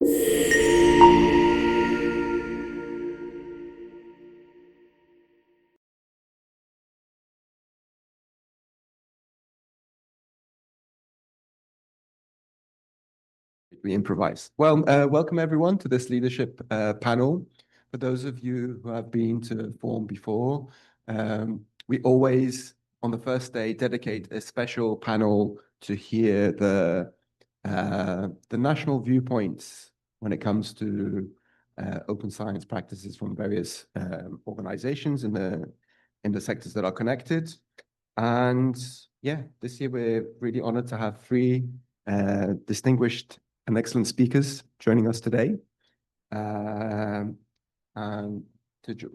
We improvise. Well, welcome everyone to this leadership panel. For those of you who have been to Forum before, we always, on the first day, dedicate a special panel to hear the national viewpoints when it comes to open science practices from various organizations in the sectors that are connected. And yeah, this year we're really honored to have three distinguished and excellent speakers joining us today, and to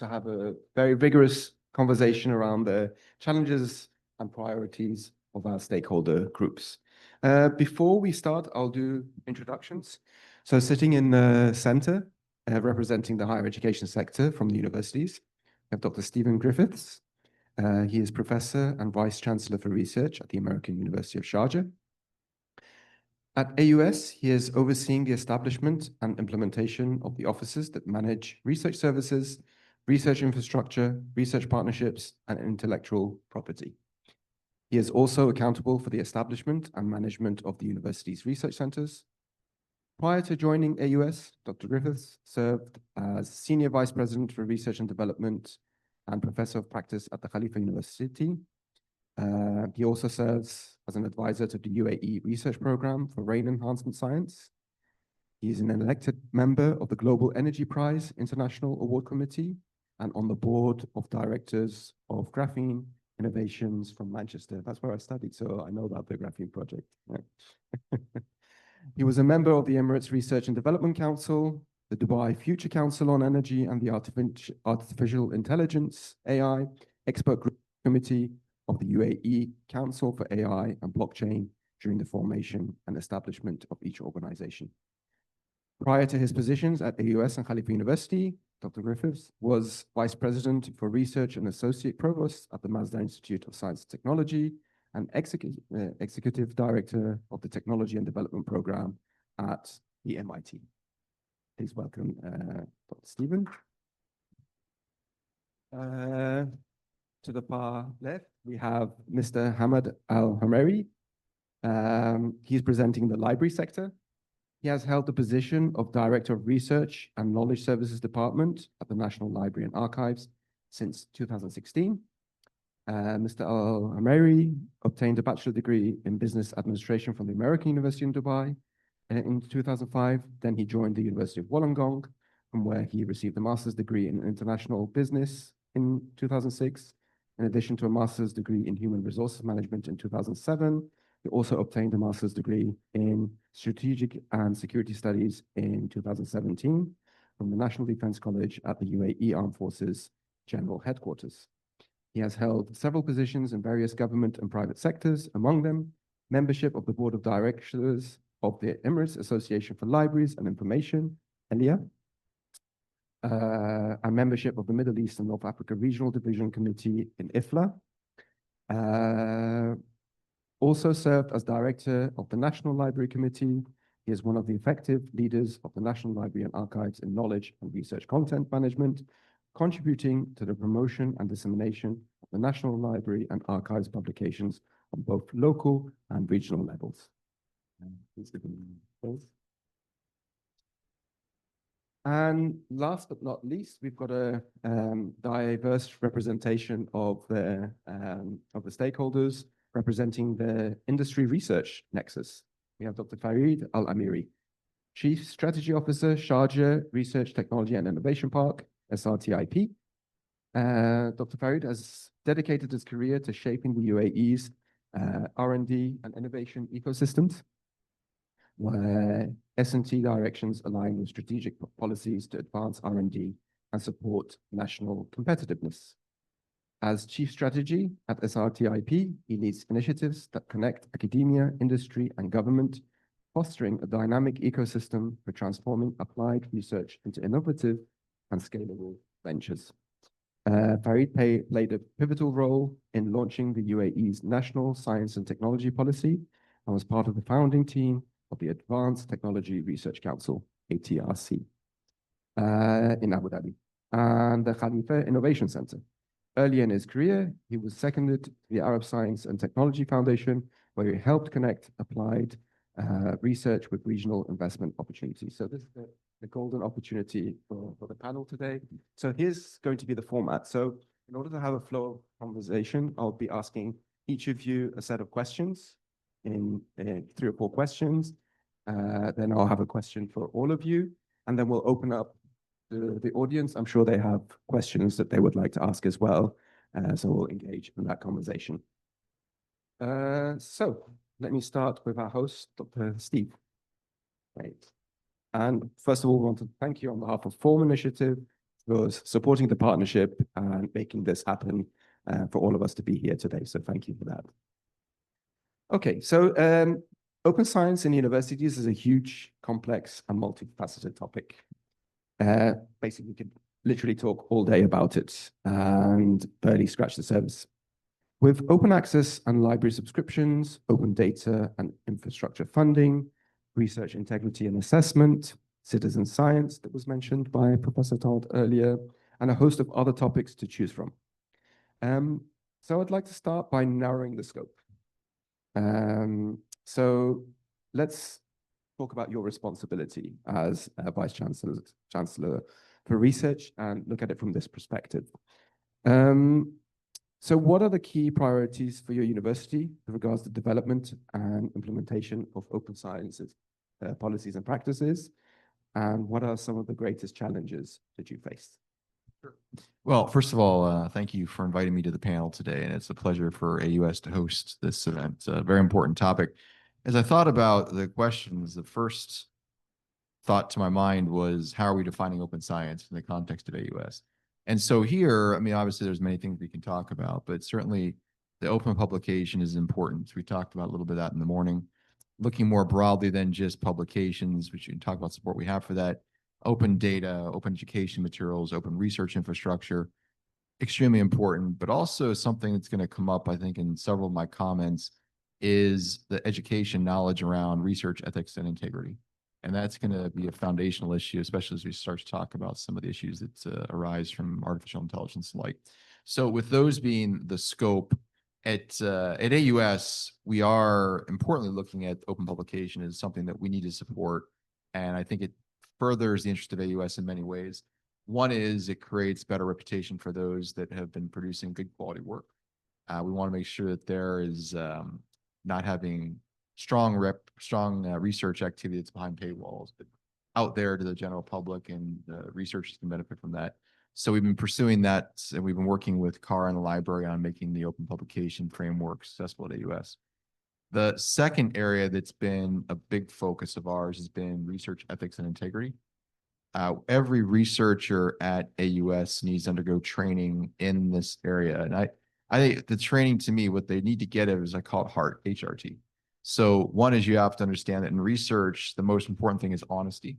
have a very vigorous conversation around the challenges and priorities of our stakeholder groups. Before we start, I'll do introductions. So sitting in the center, representing the higher education sector from the universities, we have Dr. Stephen Griffiths. He is Professor and Vice Chancellor for Research at the American University of Sharjah. At AUS, he is overseeing the establishment and implementation of the offices that manage research services, research infrastructure, research partnerships, and intellectual property. He is also accountable for the establishment and management of the university's research centers. Prior to joining AUS, Dr. Griffiths served as Senior Vice President for Research and Development and Professor of Practice at the Khalifa University. He also serves as an advisor to the UAE Research Program for Rain Enhancement Science. He is an elected member of the Global Energy Prize International Award Committee and on the board of directors of Graphene Innovations from Manchester. That's where I studied, so I know about the Graphene project. He was a member of the Emirates Research and Development Council, the Dubai Future Council on Energy, and the Artificial Intelligence, AI, Expert Group Committee of the UAE Council for AI and Blockchain during the formation and establishment of each organization. Prior to his positions at AUS and Khalifa University, Dr. Griffiths was Vice President for Research and Associate Provost at the Mazda Institute of Science and Technology and Executive Director of the Technology and Development Program at the MIT. Please welcome Dr. Stephen. To the far left, we have Mr. Hamad Al-Hamari. He's presenting the library sector. He has held the position of Director of Research and Knowledge Services Department at the National Library and Archives since 2016. Mr. Al-Hamari obtained a bachelor degree in business administration from the American University in Dubai in 2005. Then he joined the University of Wollongong, from where he received a master's degree in international business in 2006. In addition to a master's degree in human resources management in 2007, he also obtained a master's degree in strategic and security studies in 2017 from the National Defense College at the UAE Armed Forces General Headquarters. He has held several positions in various government and private sectors, among them membership of the Board of Directors of the Emirates Association for Libraries and Information, ELIA, and membership of the Middle East and North Africa Regional Division Committee in IFLA. Also served as Director of the National Library Committee. He is one of the effective leaders of the National Library and Archives in knowledge and research content management, contributing to the promotion and dissemination of the National Library and Archives publications on both local and regional levels. And last but not least, we've got a diverse representation of the stakeholders representing the industry research nexus. We have Dr. Farid Al-Amiri, Chief Strategy Officer, Sharjah Research, Technology and Innovation Park, SRTIP. Dr. Farid has dedicated his career to shaping the UAE's R&D and innovation ecosystems, where S&T directions align with strategic policies to advance R&D and support national competitiveness. As Chief Strategy at SRTIP, he leads initiatives that connect academia, industry, and government, fostering a dynamic ecosystem for transforming applied research into innovative and scalable ventures. Farid played a pivotal role in launching the UAE's National Science and Technology Policy and was part of the founding team of the Advanced Technology Research Council, ATRC, in Abu Dhabi, and the Khalifa Innovation Center. Early in his career, he was seconded to the Arab Science and Technology Foundation, where he helped connect applied research with regional investment opportunities. So this is the golden opportunity for the panel today. So here's going to be the format. So in order to have a flow of conversation, I'll be asking each of you a set of questions in 3 or 4 questions. Then I'll have a question for all of you, and then we'll open up the audience. I'm sure they have questions that they would like to ask as well. So we'll engage in that conversation. So let me start with our host, Dr. Steve. Right. And first of all, we want to thank you on behalf of Form Initiative for supporting the partnership and making this happen for all of us to be here today. So thank you for that. Okay, so open science in universities is a huge, complex, and multifaceted topic. Basically, we could literally talk all day about it and barely scratch the surface. With open access and library subscriptions, open data and infrastructure funding, research integrity and assessment, citizen science that was mentioned by Professor Todd earlier, and a host of other topics to choose from. So I'd like to start by narrowing the scope. So let's talk about your responsibility as Vice Chancellor for Research and look at it from this perspective. So what are the key priorities for your university with regards to development and implementation of open sciences, policies and practices? And what are some of the greatest challenges that you faced? Sure. Well, first of all, thank you for inviting me to the panel today, and it's a pleasure for AUS to host this event. It's a very important topic. As I thought about the questions, the first thought to my mind was, how are we defining open science in the context of AUS? And so here, I mean, obviously there's many things we can talk about, but certainly the open publication is important. We talked about a little bit of that in the morning. Looking more broadly than just publications, which you can talk about support we have for that, open data, open education materials, open research infrastructure, extremely important, but also something that's going to come up, I think, in several of my comments is the education knowledge around research ethics and integrity. And that's going to be a foundational issue, especially as we start to talk about some of the issues that arise from artificial intelligence and like. So with those being the scope, at AUS, we are importantly looking at open publication as something that we need to support. And I think it furthers the interest of AUS in many ways. One is it creates better reputation for those that have been producing good quality work. We want to make sure that there is not having strong research activity that's behind paywalls, but out there to the general public, and researchers can benefit from that. So we've been pursuing that, and we've been working with CAR and the library on making the open publication framework accessible at AUS. The second area that's been a big focus of ours has been research ethics and integrity. Every researcher at AUS needs to undergo training in this area. And I think the training, to me, what they need to get is, I call it HEART, HRT. So one is you have to understand that in research, the most important thing is honesty.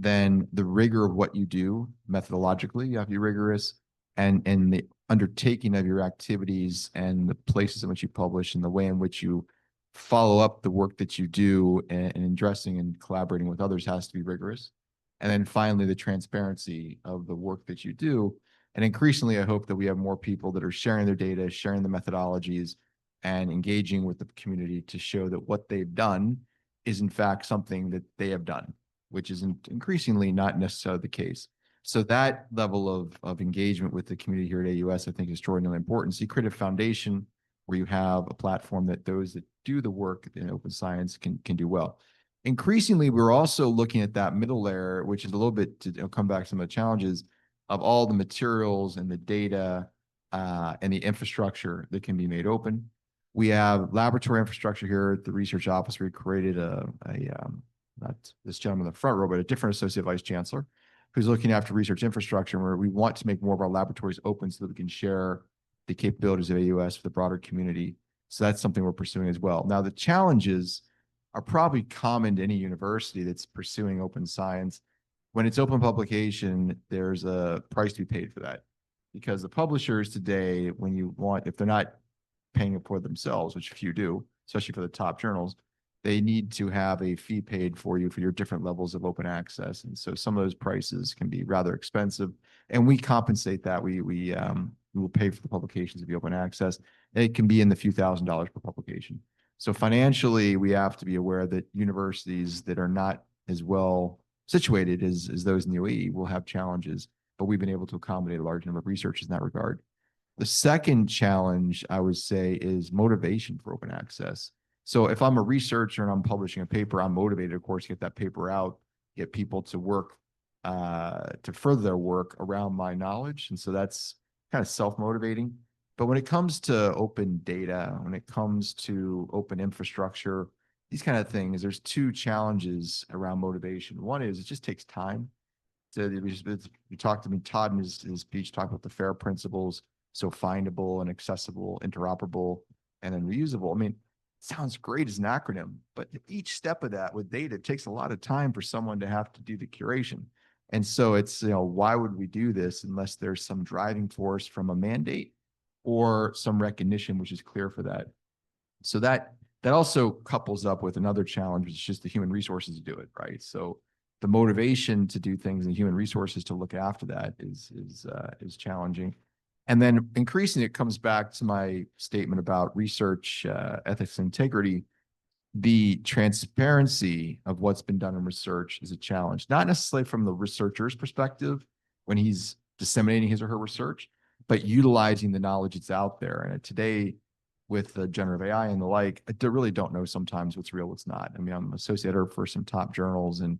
Then the rigor of what you do methodologically, you have to be rigorous, and the undertaking of your activities and the places in which you publish and the way in which you follow up the work that you do and addressing and collaborating with others has to be rigorous. And then finally, the transparency of the work that you do. And increasingly, I hope that we have more people that are sharing their data, sharing the methodologies, and engaging with the community to show that what they've done is in fact something that they have done, which is increasingly not necessarily the case. So that level of engagement with the community here at AUS, I think, is extraordinarily important. So you create a foundation where you have a platform that those that do the work in open science can do well. Increasingly, we're also looking at that middle layer, which is a little bit to come back to some of the challenges of all the materials and the data and the infrastructure that can be made open. We have laboratory infrastructure here at the research office. We created not this gentleman in the front row, but a different associate vice chancellor who's looking after research infrastructure, where we want to make more of our laboratories open so that we can share the capabilities of AUS for the broader community. So that's something we're pursuing as well. Now, the challenges are probably common to any university that's pursuing open science. When it's open publication, there's a price to be paid for that, because the publishers today, if they're not paying it for themselves, which few do, especially for the top journals, they need to have a fee paid for you for your different levels of open access. And so some of those prices can be rather expensive. And we compensate that. We will pay for the publications of the open access. It can be in the few $1,000s per publication. So financially, we have to be aware that universities that are not as well situated as those in the UAE will have challenges, but we've been able to accommodate a large number of researchers in that regard. The second challenge, I would say, is motivation for open access. So if I'm a researcher and I'm publishing a paper, I'm motivated, of course, to get that paper out, get people to work, to further their work around my knowledge. And so that's kind of self-motivating. But when it comes to open data, when it comes to open infrastructure, these kind of things, there's two challenges around motivation. One is it just takes time. So you talked to me, Todd in his speech talked about the FAIR principles, so findable and accessible, interoperable, and then reusable. I mean, it sounds great as an acronym, but each step of that with data takes a lot of time for someone to have to do the curation. And so it's, why would we do this unless there's some driving force from a mandate or some recognition which is clear for that? So that also couples up with another challenge, which is just the human resources to do it, right? So the motivation to do things and human resources to look after that is challenging. And then increasingly, it comes back to my statement about research, ethics, and integrity. The transparency of what's been done in research is a challenge, not necessarily from the researcher's perspective when he's disseminating his or her research, but utilizing the knowledge that's out there. And today, with the generative AI and the like, I really don't know sometimes what's real, what's not. I mean, I'm an associate editor for some top journals, and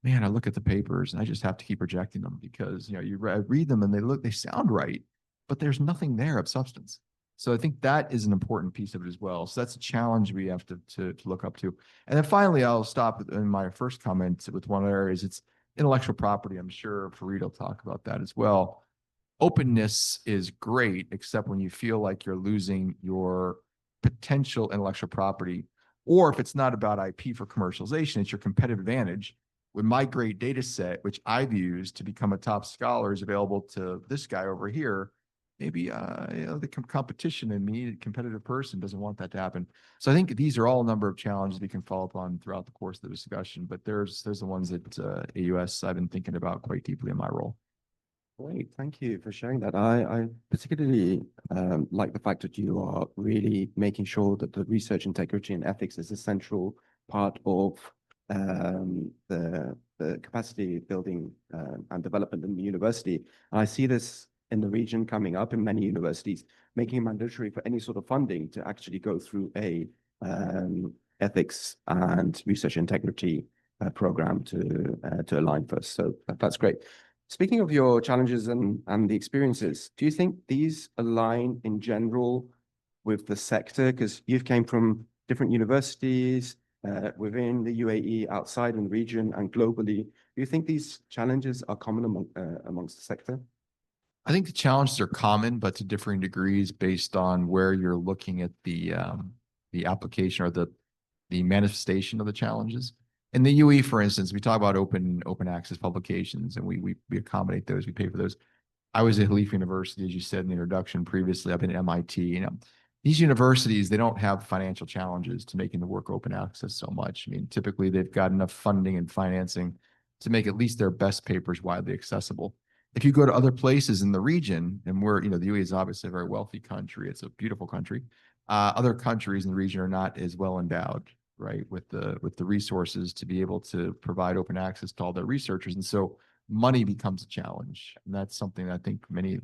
man, I look at the papers and I just have to keep rejecting them because, you read them and they sound right, but there's nothing there of substance. So I think that is an important piece of it as well. So that's a challenge we have to look up to. And then finally, I'll stop in my first comment with one area is it's intellectual property. I'm sure Fareed will talk about that as well. Openness is great, except when you feel like you're losing your potential intellectual property, or if it's not about IP for commercialization, it's your competitive advantage. When my great data set, which I've used to become a top scholar, is available to this guy over here, maybe the competition in me, the competitive person, doesn't want that to happen. So I think these are all a number of challenges we can follow up on throughout the course of the discussion. But there's the ones that AUS I've been thinking about quite deeply in my role. Great, thank you for sharing that. I particularly like the fact that you are really making sure that the research integrity and ethics is a central part of the capacity building and development in the university. And I see this in the region coming up in many universities, making it mandatory for any sort of funding to actually go through a ethics and research integrity program to align first. So that's great. Speaking of your challenges and the experiences, do you think these align in general with the sector? Because you've came from different universities within the UAE, outside in the region, and globally. Do you think these challenges are common amongst the sector? I think the challenges are common, but to differing degrees based on where you're looking at the application or the manifestation of the challenges. In the UE, for instance, we talk about open access publications, and we accommodate those. We pay for those. I was at Khalifa University, as you said in the introduction previously. I've been at MIT. These universities, they don't have financial challenges to making the work open access so much. I mean, typically they've got enough funding and financing to make at least their best papers widely accessible. If you go to other places in the region, and the UAE is obviously a very wealthy country. It's a beautiful country. Other countries in the region are not as well endowed, right, with the resources to be able to provide open access to all their researchers. And so money becomes a challenge. And that's something that I think many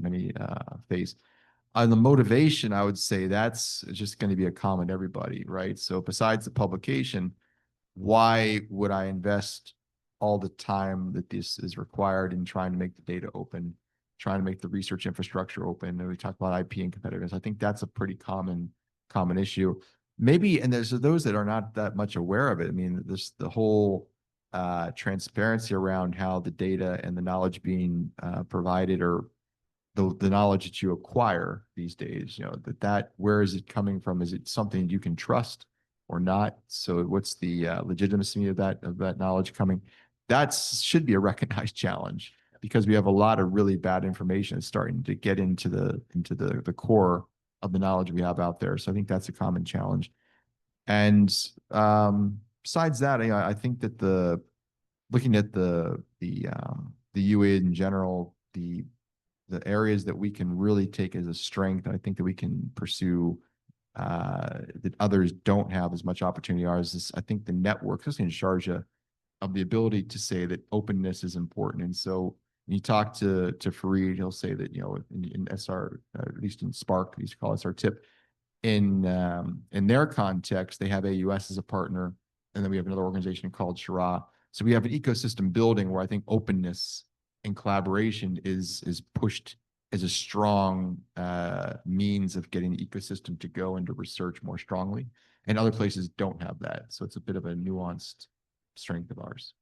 face. On the motivation, I would say that's just going to be a common everybody, right? So besides the publication, why would I invest all the time that this is required in trying to make the data open, trying to make the research infrastructure open? And we talk about IP and competitiveness. I think that's a pretty common issue. Maybe, and there's those that are not that much aware of it. I mean, the whole transparency around how the data and the knowledge being provided, or the knowledge that you acquire these days, that where is it coming from? Is it something you can trust or not? So what's the legitimacy of that knowledge coming? That should be a recognized challenge, because we have a lot of really bad information starting to get into the core of the knowledge we have out there. So I think that's a common challenge. And besides that, I think that looking at the UAE in general, the areas that we can really take as a strength, I think that we can pursue that others don't have as much opportunity as is, I think the network, especially in Sharjah, of the ability to say that openness is important. And so when you talk to Fareed, he'll say that, in SR, at least in Spark, they used to call SR tip, in their context, they have AUS as a partner, and then we have another organization called Shara. So we have an ecosystem building where I think openness and collaboration is pushed as a strong means of getting the ecosystem to go into research more strongly. And other places don't have that. So it's a bit of a nuanced strength of ours.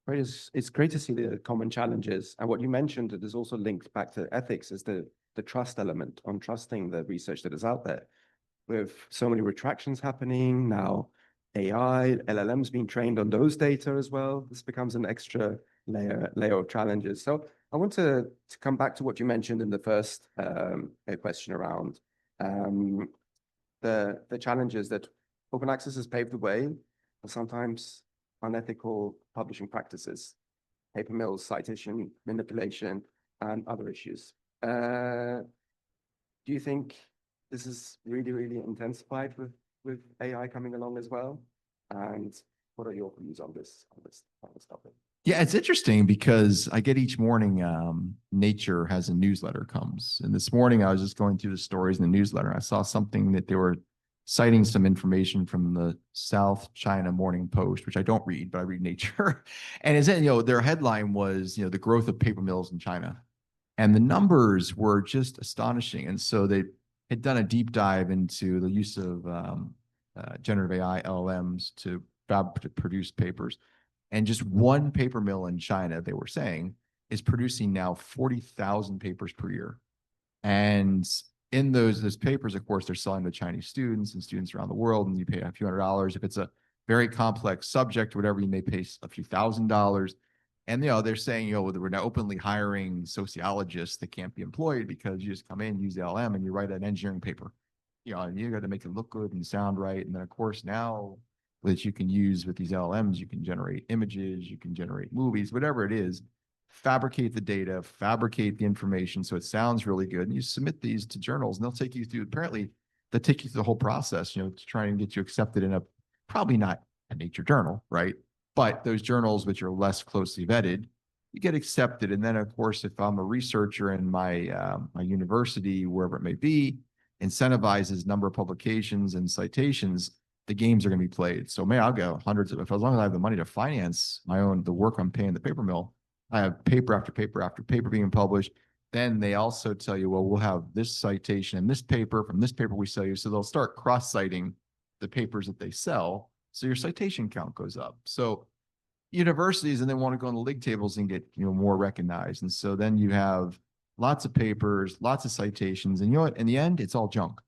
Right, it's great to see the common challenges. And what you mentioned that is also linked back to ethics is the trust element on trusting the research that is out there. With so many retractions happening now, AI, LLMs being trained on those data as well, this becomes an extra layer of challenges. So I want to come back to what you mentioned in the first question around the challenges that open access has paved the way, but sometimes unethical publishing practices, paper mills, citation manipulation, and other issues. Do you think this is really, really intensified with AI coming along as well? And what are your views on this topic? Yeah, it's interesting because I get each morning, Nature has a newsletter comes. And this morning I was just going through the stories in the newsletter. And I saw something that they were citing some information from the South China Morning Post, which I don't read, but I read Nature. And is their headline was, the growth of paper mills in China. And the numbers were just astonishing. And so they had done a deep dive into the use of generative AI, LLMs, to produce papers. And just one paper mill in China, they were saying, is producing now 40,000 papers per year. And in those papers, of course, they're selling to Chinese students and students around the world, and you pay a few $100s. If it's a very complex subject or whatever, you may pay a few $1,000s. And they're saying, we're now openly hiring sociologists that can't be employed because you just come in, use the LM, and you write an engineering paper. And you got to make it look good and sound right. And then, of course, now that you can use with these LLMs, you can generate images, you can generate movies, whatever it is, fabricate the data, fabricate the information so it sounds really good. And you submit these to journals, and they'll take you through, apparently, they'll take you through the whole process, to try and get you accepted in probably not a Nature journal, right? But those journals which are less closely vetted, you get accepted. And then, of course, if I'm a researcher in my university, wherever it may be, incentivizes number of publications and citations, the games are going to be played. So I'll get hundreds of, as long as I have the money to finance the work I'm paying the paper mill, I have paper after paper after paper being published. Then they also tell you, well, we'll have this citation and this paper from this paper we sell you. So they'll start cross-citing the papers that they sell. So your citation count goes up. So universities, and they want to go on the league tables and get, more recognized. And so then you have lots of papers, lots of citations, and what? In the end, it's all junk,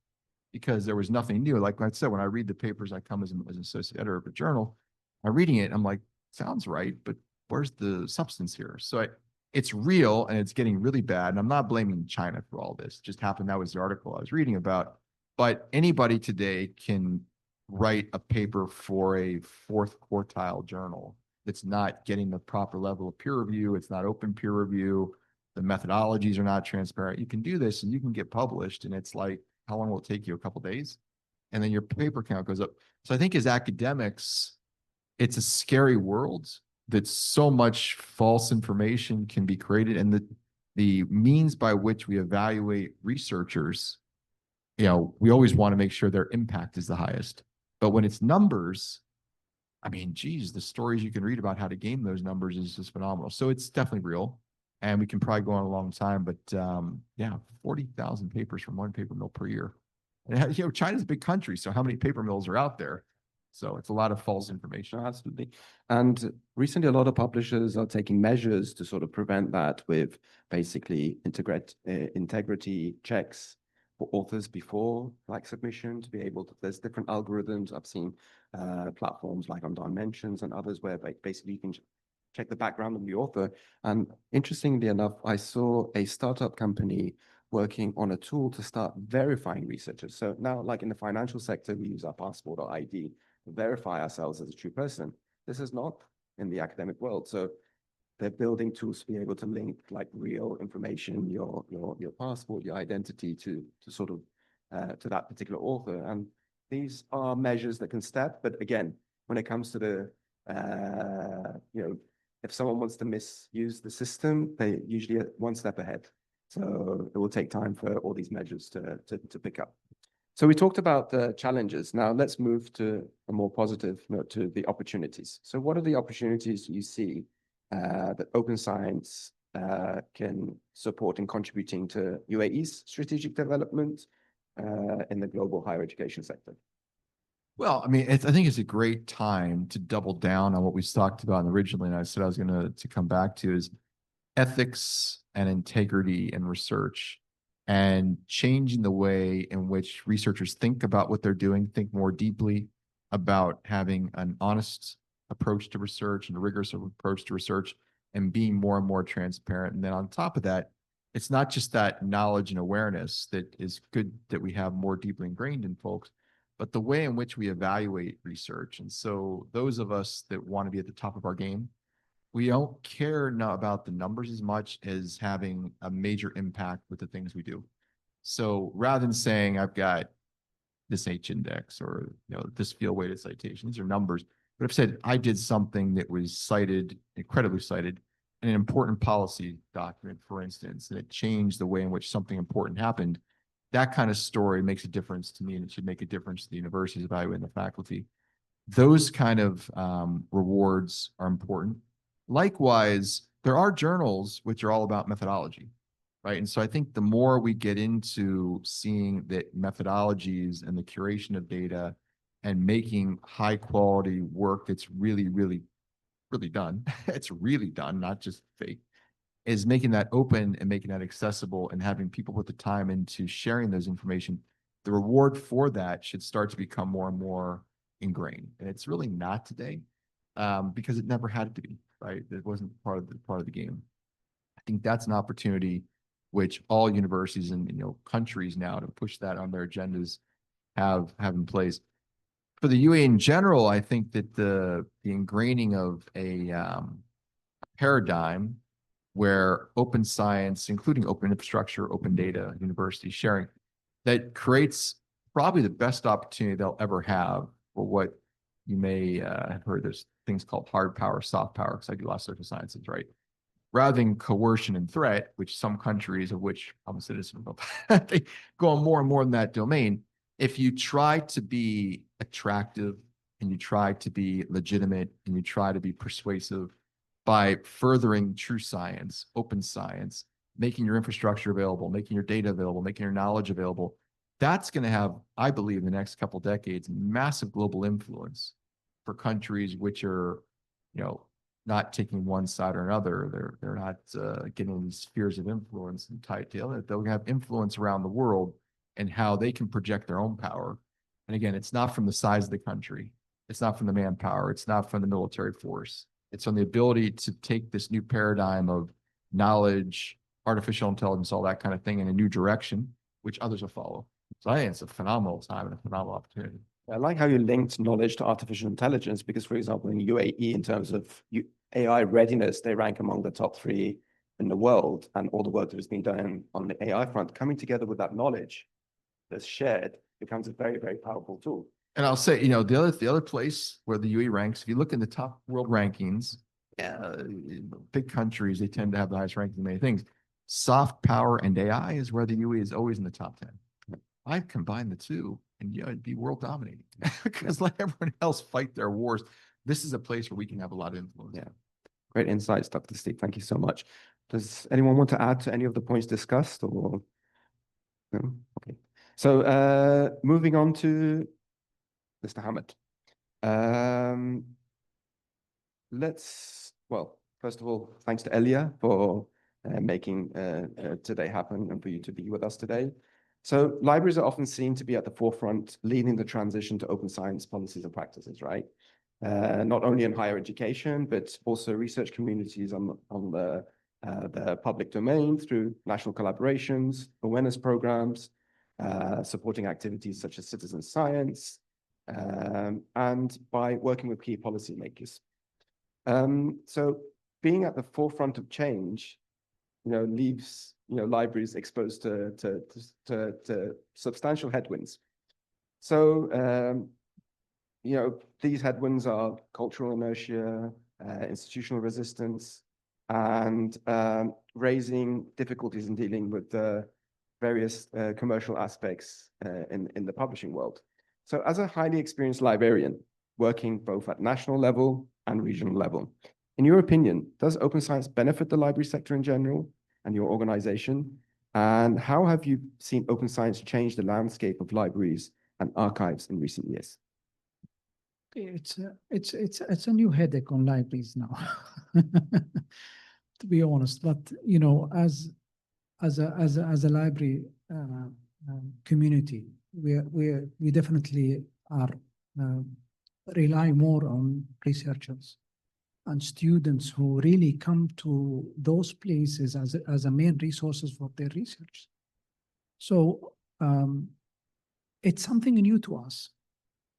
because there was nothing new. Like I said, when I read the papers, I come as an associate editor of a journal, I'm reading it, I'm like, sounds right, but where's the substance here? So it's real, and it's getting really bad. And I'm not blaming China for all this. It just happened that was the article I was reading about. But anybody today can write a paper for a fourth quartile journal that's not getting the proper level of peer review. It's not open peer review. The methodologies are not transparent. You can do this and you can get published, and it's like, how long will it take you? A couple of days? And then your paper count goes up. So I think as academics, it's a scary world that so much false information can be created, and the means by which we evaluate researchers, we always want to make sure their impact is the highest. But when it's numbers, I mean, geez, the stories you can read about how to game those numbers is just phenomenal. So it's definitely real, and we can probably go on a long time. But yeah, 40,000 papers from one paper mill per year. And, China's a big country, so how many paper mills are out there? So it's a lot of false information. Absolutely. And recently, a lot of publishers are taking measures to sort of prevent that with basically integrity checks for authors before submission, to be able to, there's different algorithms. I've seen platforms like on Dimensions and others where basically you can check the background of the author. And interestingly enough, I saw a startup company working on a tool to start verifying researchers. So now, like in the financial sector, we use our passport or ID to verify ourselves as a true person. This is not in the academic world. So they're building tools to be able to link like real information, your passport, your identity to sort of to that particular author. And these are measures that can step, but again, when it comes to the if someone wants to misuse the system, they usually are one step ahead. So it will take time for all these measures to pick up. So we talked about the challenges. Now let's move to a more positive note, to the opportunities. So what are the opportunities you see that open science can support in contributing to UAE's strategic development in the global higher education sector? Well, I mean, I think it's a great time to double down on what we talked about originally, and I said I was going to come back to is ethics and integrity in research, and changing the way in which researchers think about what they're doing, think more deeply about having an honest approach to research and a rigorous approach to research, and being more and more transparent. And then on top of that, it's not just that knowledge and awareness that is good that we have more deeply ingrained in folks, but the way in which we evaluate research. And so those of us that want to be at the top of our game, we don't care now about the numbers as much as having a major impact with the things we do. So rather than saying I've got this H index or this field weighted citation, these are numbers. But I've said I did something that was cited, incredibly cited, in an important policy document, for instance, and it changed the way in which something important happened. That kind of story makes a difference to me, and it should make a difference to the universities evaluating the faculty. Those kind of rewards are important. Likewise, there are journals which are all about methodology, right? And so I think the more we get into seeing that methodologies and the curation of data and making high quality work that's really, really, really done, it's really done, not just fake, is making that open and making that accessible and having people put the time into sharing those information, the reward for that should start to become more and more ingrained. And it's really not today because it never had to be, right? It wasn't part of the game. I think that's an opportunity which all universities and countries now to push that on their agendas have in place. For the UAE in general, I think that the ingraining of a paradigm where open science, including open infrastructure, open data, university sharing, that creates probably the best opportunity they'll ever have for what you may have heard. There's things called hard power, soft power, because I do a lot of social sciences, right? Rather than coercion and threat, which some countries, of which I'm a citizen of, they go on more and more in that domain. If you try to be attractive and you try to be legitimate and you try to be persuasive by furthering true science, open science, making your infrastructure available, making your data available, making your knowledge available, that's going to have, I believe, in the next couple of decades, massive global influence for countries which are, not taking one side or another. They're not getting these spheres of influence and tied together. They'll have influence around the world and how they can project their own power. And again, it's not from the size of the country. It's not from the manpower. It's not from the military force. It's on the ability to take this new paradigm of knowledge, artificial intelligence, all that kind of thing in a new direction, which others will follow. So I think it's a phenomenal time and a phenomenal opportunity. I like how you linked knowledge to artificial intelligence, because, for example, in UAE, in terms of AI readiness, they rank among the top 3 in the world, and all the work that has been done on the AI front, coming together with that knowledge that's shared, becomes a very, very powerful tool. And I'll say, the other place where the UAE ranks, if you look in the top world rankings, big countries, they tend to have the highest ranking in many things. Soft power and AI is where the UAE is always in the top 10. I've combined the two, and it'd be world dominating because let everyone else fight their wars. This is a place where we can have a lot of influence. Yeah. Great insights, Dr. Steve. Thank you so much. Does anyone want to add to any of the points discussed, or no? Okay. So moving on to Mr. Hammett. First of all, thanks to Elia for making today happen and for you to be with us today. So libraries are often seen to be at the forefront, leading the transition to open science policies and practices, right? Not only in higher education, but also research communities on the the public domain through national collaborations, awareness programs, supporting activities such as citizen science, and by working with key policymakers. So being at the forefront of change, leaves libraries exposed to substantial headwinds. So these headwinds are cultural inertia, institutional resistance, and raising difficulties in dealing with the various commercial aspects in the publishing world. So as a highly experienced librarian, working both at national level and regional level, in your opinion, does open science benefit the library sector in general and your organization? And how have you seen open science change the landscape of libraries and archives in recent years? It's a new headache on libraries now, to be honest. But as a library community, we definitely are rely more on researchers and students who really come to those places as a main resources for their research. So it's something new to us.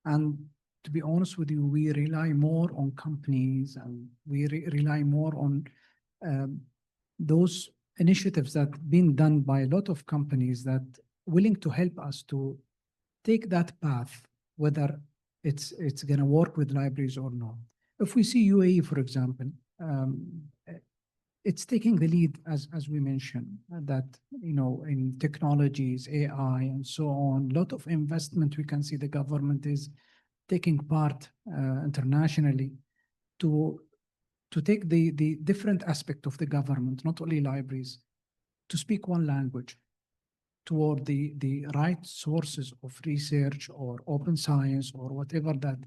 And to be honest with you, we rely more on companies, and we rely more on those initiatives that have been done by a lot of companies that willing to help us to take that path, whether it's going to work with libraries or not. If we see UAE, for example, it's taking the lead, as we mentioned, that in technologies, AI, and so on. A lot of investment. We can see the government is taking part internationally to take the different aspect of the government, not only libraries, to speak one language toward the right sources of research or open science or whatever that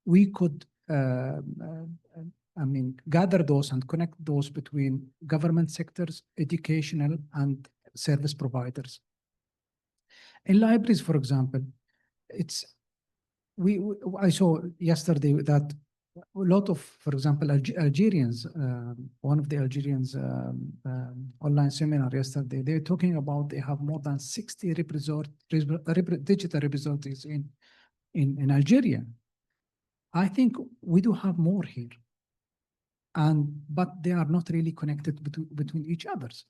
we could gather those and connect those between government sectors, educational, and service providers. In libraries, for example, I saw yesterday that a lot of, for example, Algerians, one of the Algerians online seminar yesterday, they were talking about they have more than 60 digital repositories in Algeria. I think we do have more here, but they are not really connected between each others.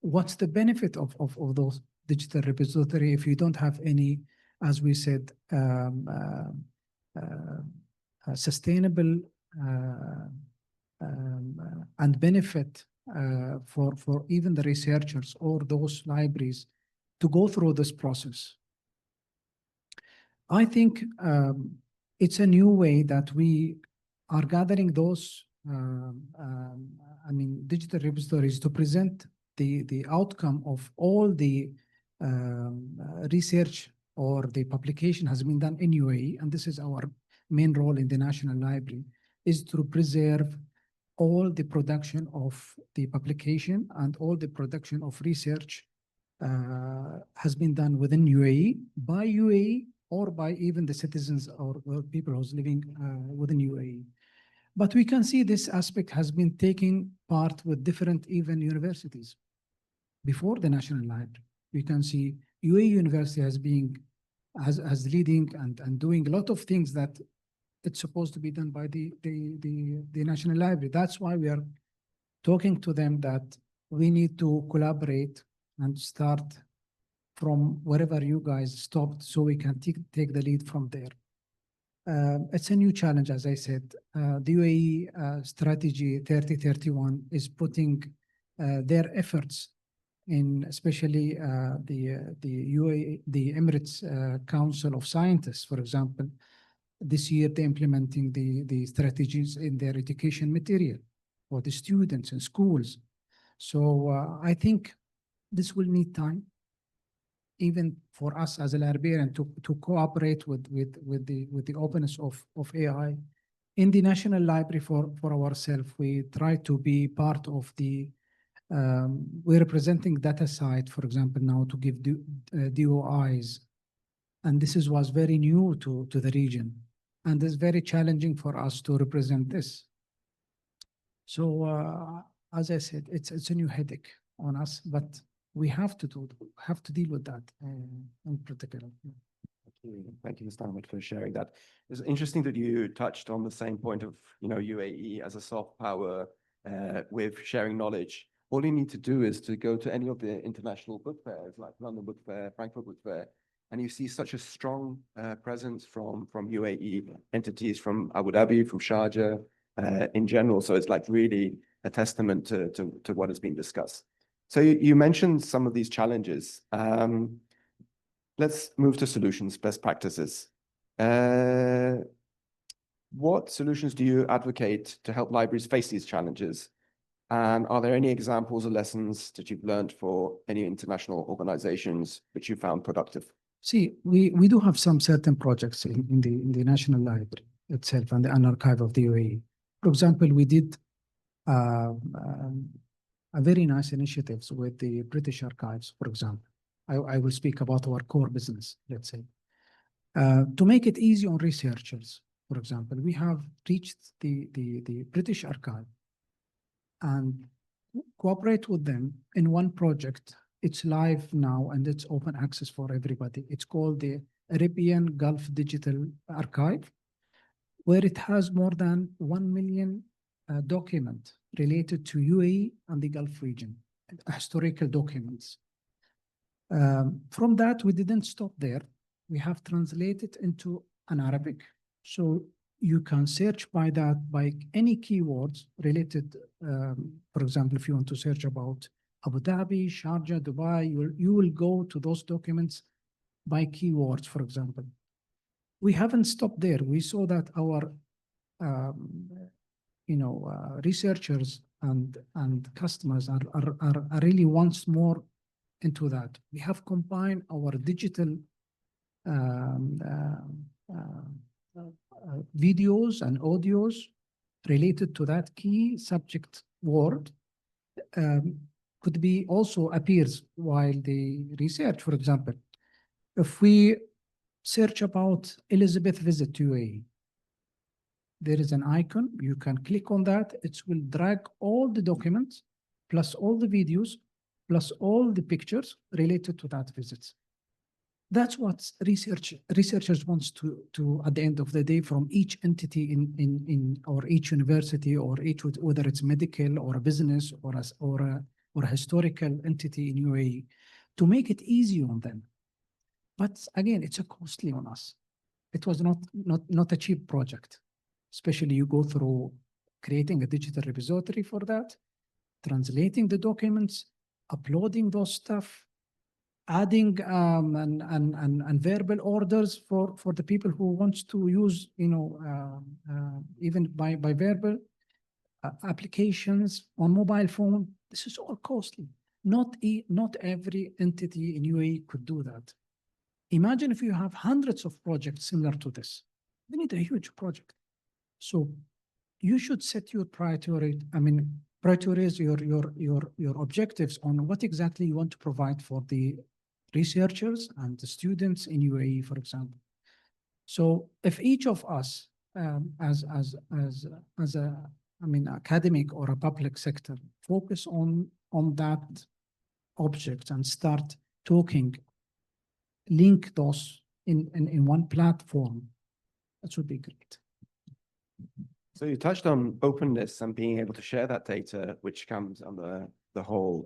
What's the benefit of those digital repository if you don't have any, as we said, sustainable and benefit for even the researchers or those libraries to go through this process? I think it's a new way that we are gathering those digital repositories to present the outcome of all the research or the publication has been done in UAE, and this is our main role in the National Library, is to preserve all the production of the publication and all the production of research has been done within UAE, by UAE, or by even the citizens or people who's living within UAE. But we can see this aspect has been taking part with different even universities. Before the National Library, we can see UAE University as leading and doing a lot of things that it's supposed to be done by the National Library. That's why we are talking to them that we need to collaborate and start from wherever you guys stopped, so we can take the lead from there. It's a new challenge, as I said. The UAE strategy 3031 is putting their efforts in, especially the Emirates Council of Scientists, for example. This year, they're implementing the strategies in their education material for the students in schools. So I think this will need time, even for us as a librarian, to cooperate with the openness of AI. In the National Library for ourselves, we try to be part of the, we're representing data site, for example, now to give DOIs. And this was very new to the region. And it's very challenging for us to represent this. So as I said, it's a new headache on us, but we have to deal with that in particular. Thank you, Mr. Ahmed, for sharing that. It's interesting that you touched on the same point of, UAE as a soft power with sharing knowledge. All you need to do is to go to any of the international book fairs, like London Book Fair, Frankfurt Book Fair, and you see such a strong presence from UAE entities, from Abu Dhabi, from Sharjah, in general. So it's like really a testament to what has been discussed. So you mentioned some of these challenges. Let's move to solutions, best practices. What solutions do you advocate to help libraries face these challenges? And are there any examples or lessons that you've learned for any international organizations which you found productive? See, we do have some certain projects in the National Library itself and the archive of the UAE. For example, we did a very nice initiatives with the British Archives, for example. I will speak about our core business, let's say. To make it easy on researchers, for example, we have reached the British Archive and cooperate with them in one project. It's live now and it's open access for everybody. It's called the Arabian Gulf Digital Archive, where it has more than 1 million documents related to UAE and the Gulf region, historical documents. From that, we didn't stop there. We have translated into an Arabic. So you can search by that, by any keywords related. For example, if you want to search about Abu Dhabi, Sharjah, Dubai, you will go to those documents by keywords, for example. We haven't stopped there. We saw that our researchers and customers are really once more into that. We have combined our digital videos and audios related to that key subject word. Could be also appears while the research, for example. If we search about Elizabeth visit to UAE, there is an icon. You can click on that. It will drag all the documents, plus all the videos, plus all the pictures related to that visit. That's what researchers wants to at the end of the day from each entity in or each university or each, whether it's medical or a business or a historical entity in UAE, to make it easy on them. But again, it's a costly on us. It was not a cheap project. Especially you go through creating a digital repository for that, translating the documents, uploading those stuff, adding and verbal orders for the people who wants to use, even by verbal applications on mobile phone. This is all costly. Not every entity in UAE could do that. Imagine if you have hundreds of projects similar to this. You need a huge project. So you should set your priorities, your objectives on what exactly you want to provide for the researchers and the students in UAE, for example. So if each of us, as academic or a public sector, focus on that object and start talking, link those in one platform, that would be great. So you touched on openness and being able to share that data, which comes under the whole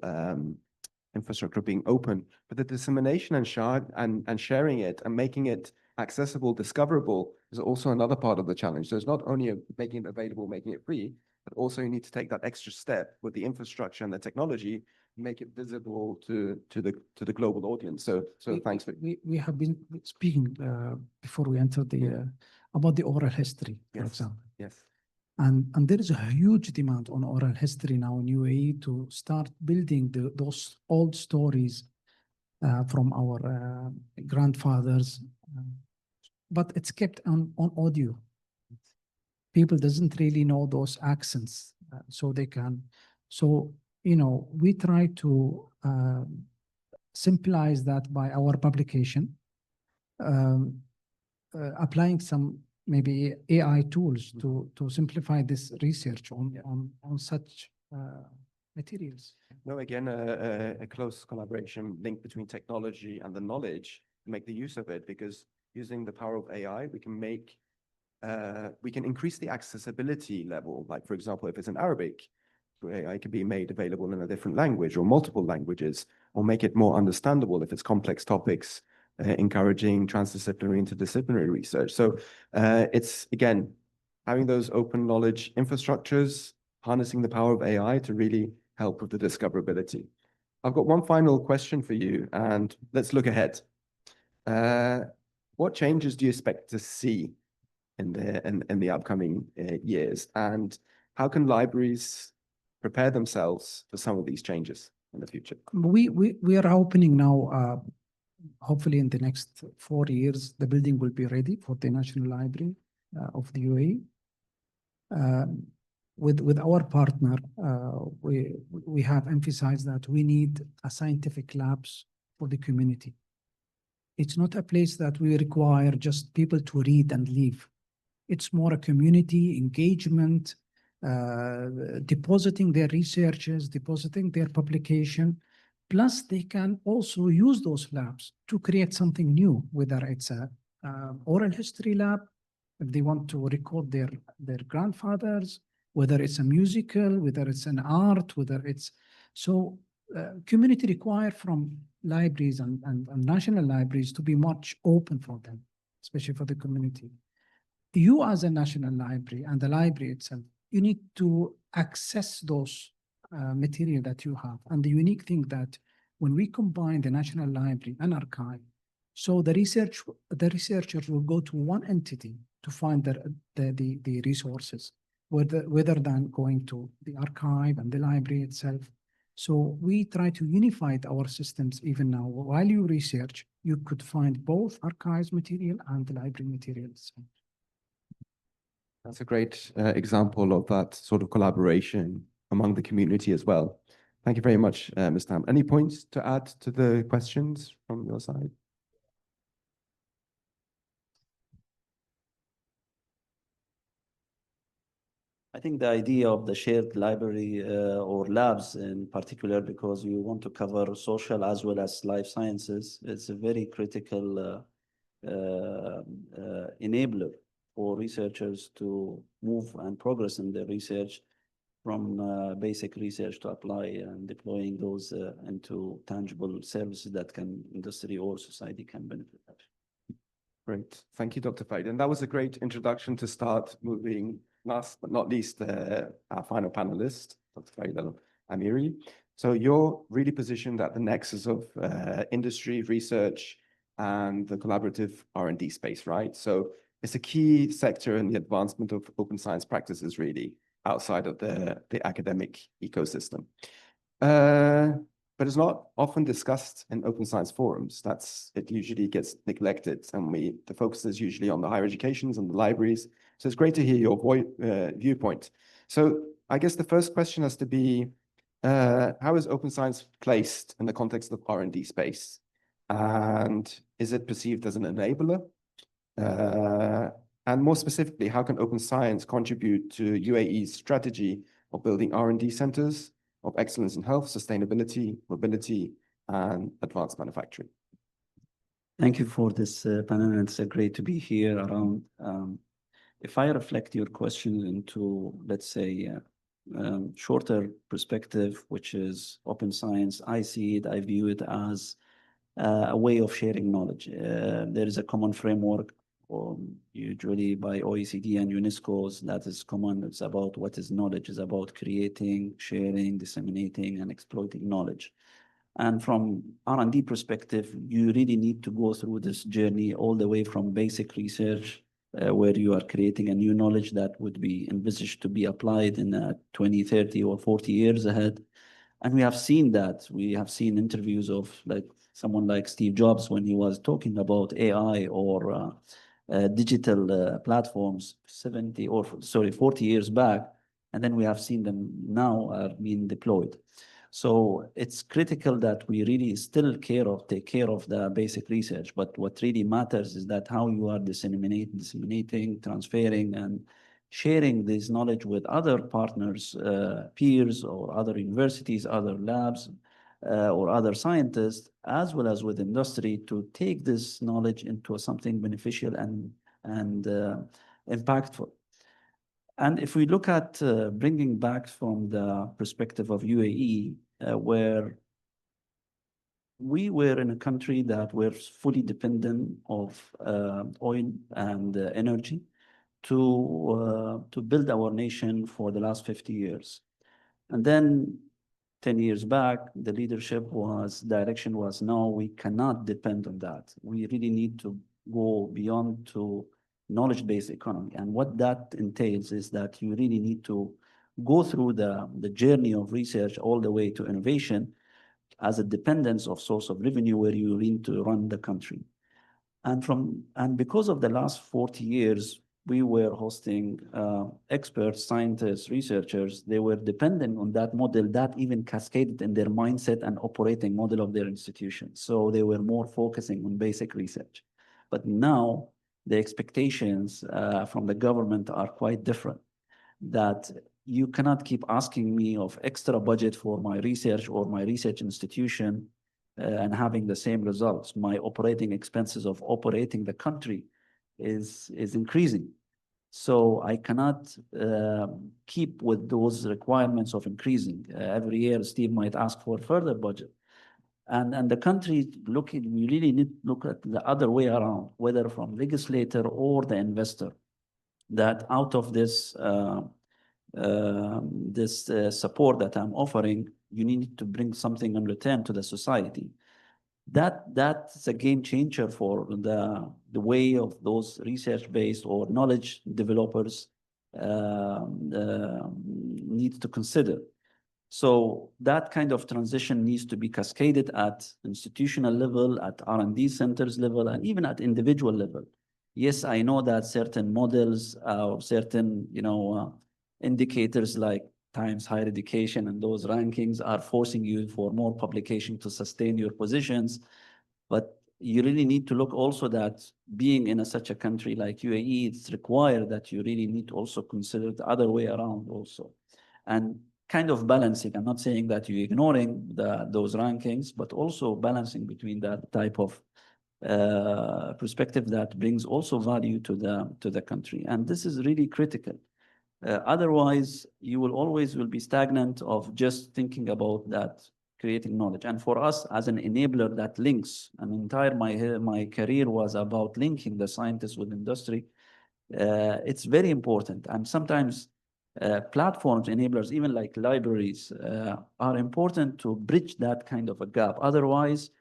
infrastructure being open, but the dissemination and sharing it and making it accessible, discoverable is also another part of the challenge. So it's not only making it available, making it free, but also you need to take that extra step with the infrastructure and the technology, make it visible to the global audience. So thanks for. We have been speaking before we entered the about the oral history, for example. Yes. And there is a huge demand on oral history now in UAE to start building those old stories from our grandfathers, but it's kept on audio. People doesn't really know those accents, so they can. So, we try to simplify that by our publication, applying some maybe AI tools to simplify this research on such materials. No, again, a close collaboration link between technology and the knowledge to make the use of it, because using the power of AI, we can increase the accessibility level. Like, for example, if it's in Arabic, AI can be made available in a different language or multiple languages, or make it more understandable if it's complex topics, encouraging transdisciplinary, interdisciplinary research. So it's, again, having those open knowledge infrastructures, harnessing the power of AI to really help with the discoverability. I've got one final question for you, and let's look ahead. What changes do you expect to see in the upcoming years, and how can libraries prepare themselves for some of these changes in the future? We are opening now, hopefully in the next 4 years, the building will be ready for the National Library of the UAE. With our partner, we have emphasized that we need a scientific labs for the community. It's not a place that we require just people to read and leave. It's more a community engagement, depositing their researches, depositing their publication. Plus, they can also use those labs to create something new, whether it's a oral history lab, if they want to record their grandfathers, whether it's a musical, whether it's an art, whether it's... So community require from libraries and national libraries to be much open for them, especially for the community. You as a national library and the library itself, you need to access those material that you have. And the unique thing that when we combine the National Library and archive, so the researchers will go to one entity to find the resources, rather than going to the archive and the library itself. So we try to unify our systems even now. While you research, you could find both archives material and the library materials. That's a great example of that sort of collaboration among the community as well. Thank you very much, Ms. Tam. Any points to add to the questions from your side? I think the idea of the shared library or labs in particular, because you want to cover social as well as life sciences, it's a very critical enabler for researchers to move and progress in their research from basic research to apply and deploying those into tangible services that industry or society can benefit from. Great. Thank you, Dr. Faid. And that was a great introduction to start moving, last but not least, our final panelist, Dr. Faid Al-Amiri. So you're really positioned at the nexus of industry, research, and the collaborative R&D space, right? So it's a key sector in the advancement of open science practices, really, outside of the academic ecosystem. But it's not often discussed in open science forums. It usually gets neglected, and the focus is usually on the higher educations and the libraries. So it's great to hear your viewpoint. So I guess the first question has to be, how is open science placed in the context of R&D space? And is it perceived as an enabler? And more specifically, how can open science contribute to UAE's strategy of building R&D centers of excellence in health, sustainability, mobility, and advanced manufacturing? Thank you for this panel. It's great to be here around. If I reflect your question into, let's say, shorter perspective, which is open science, I view it as a way of sharing knowledge. There is a common framework, usually by OECD and UNESCO's, that is common. It's about what is knowledge, is about creating, sharing, disseminating, and exploiting knowledge. And from R&D perspective, you really need to go through this journey all the way from basic research, where you are creating a new knowledge that would be envisaged to be applied in 20, 30, or 40 years ahead. And we have seen that. We have seen interviews of someone like Steve Jobs when he was talking about AI or digital platforms 40 years back, and then we have seen them now are being deployed. So it's critical that we really still take care of the basic research, but what really matters is that how you are disseminating, transferring, and sharing this knowledge with other partners, peers, or other universities, other labs, or other scientists, as well as with industry, to take this knowledge into something beneficial and impactful. And if we look at bringing back from the perspective of UAE, where we were in a country that were fully dependent of oil and energy to build our nation for the last 50 years. And then 10 years back, the direction was, no, we cannot depend on that. We really need to go beyond to knowledge-based economy. And what that entails is that you really need to go through the journey of research all the way to innovation as a dependence of source of revenue where you need to run the country. And because of the last 40 years, we were hosting experts, scientists, researchers. They were dependent on that model that even cascaded in their mindset and operating model of their institution. So they were more focusing on basic research. But now the expectations from the government are quite different, that you cannot keep asking me of extra budget for my research or my research institution and having the same results. My operating expenses of operating the country is increasing. So I cannot keep with those requirements of increasing. Every year, Steve might ask for further budget. And the country we really need to look at the other way around, whether from legislator or the investor, that out of this support that I'm offering, you need to bring something in return to the society. That's a game changer for the way of those research-based or knowledge developers need to consider. So that kind of transition needs to be cascaded at institutional level, at R&D centers level, and even at individual level. Yes, I know that certain models or certain, indicators like Times Higher Education and those rankings are forcing you for more publication to sustain your positions. But you really need to look also that being in such a country like UAE, it's required that you really need to also consider the other way around also. And kind of balancing, I'm not saying that you're ignoring those rankings, but also balancing between that type of perspective that brings also value to the country. And this is really critical. Otherwise, you will always be stagnant of just thinking about that, creating knowledge. And for us as an enabler that links, my career was about linking the scientists with industry. It's very important. And sometimes platforms, enablers, even like libraries, are important to bridge that kind of a gap. Otherwise,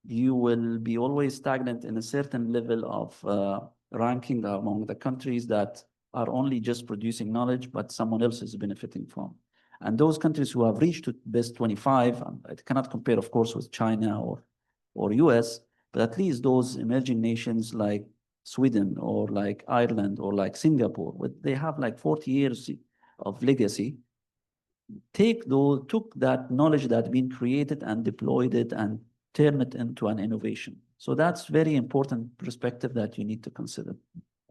you will be always stagnant in a certain level of ranking among the countries that are only just producing knowledge, but someone else is benefiting from. And those countries who have reached to best 25, it cannot compare, of course, with China or US, but at least those emerging nations like Sweden or like Ireland or like Singapore, they have like 40 years of legacy, took that knowledge that had been created and deployed it and turn it into an innovation. So that's very important perspective that you need to consider.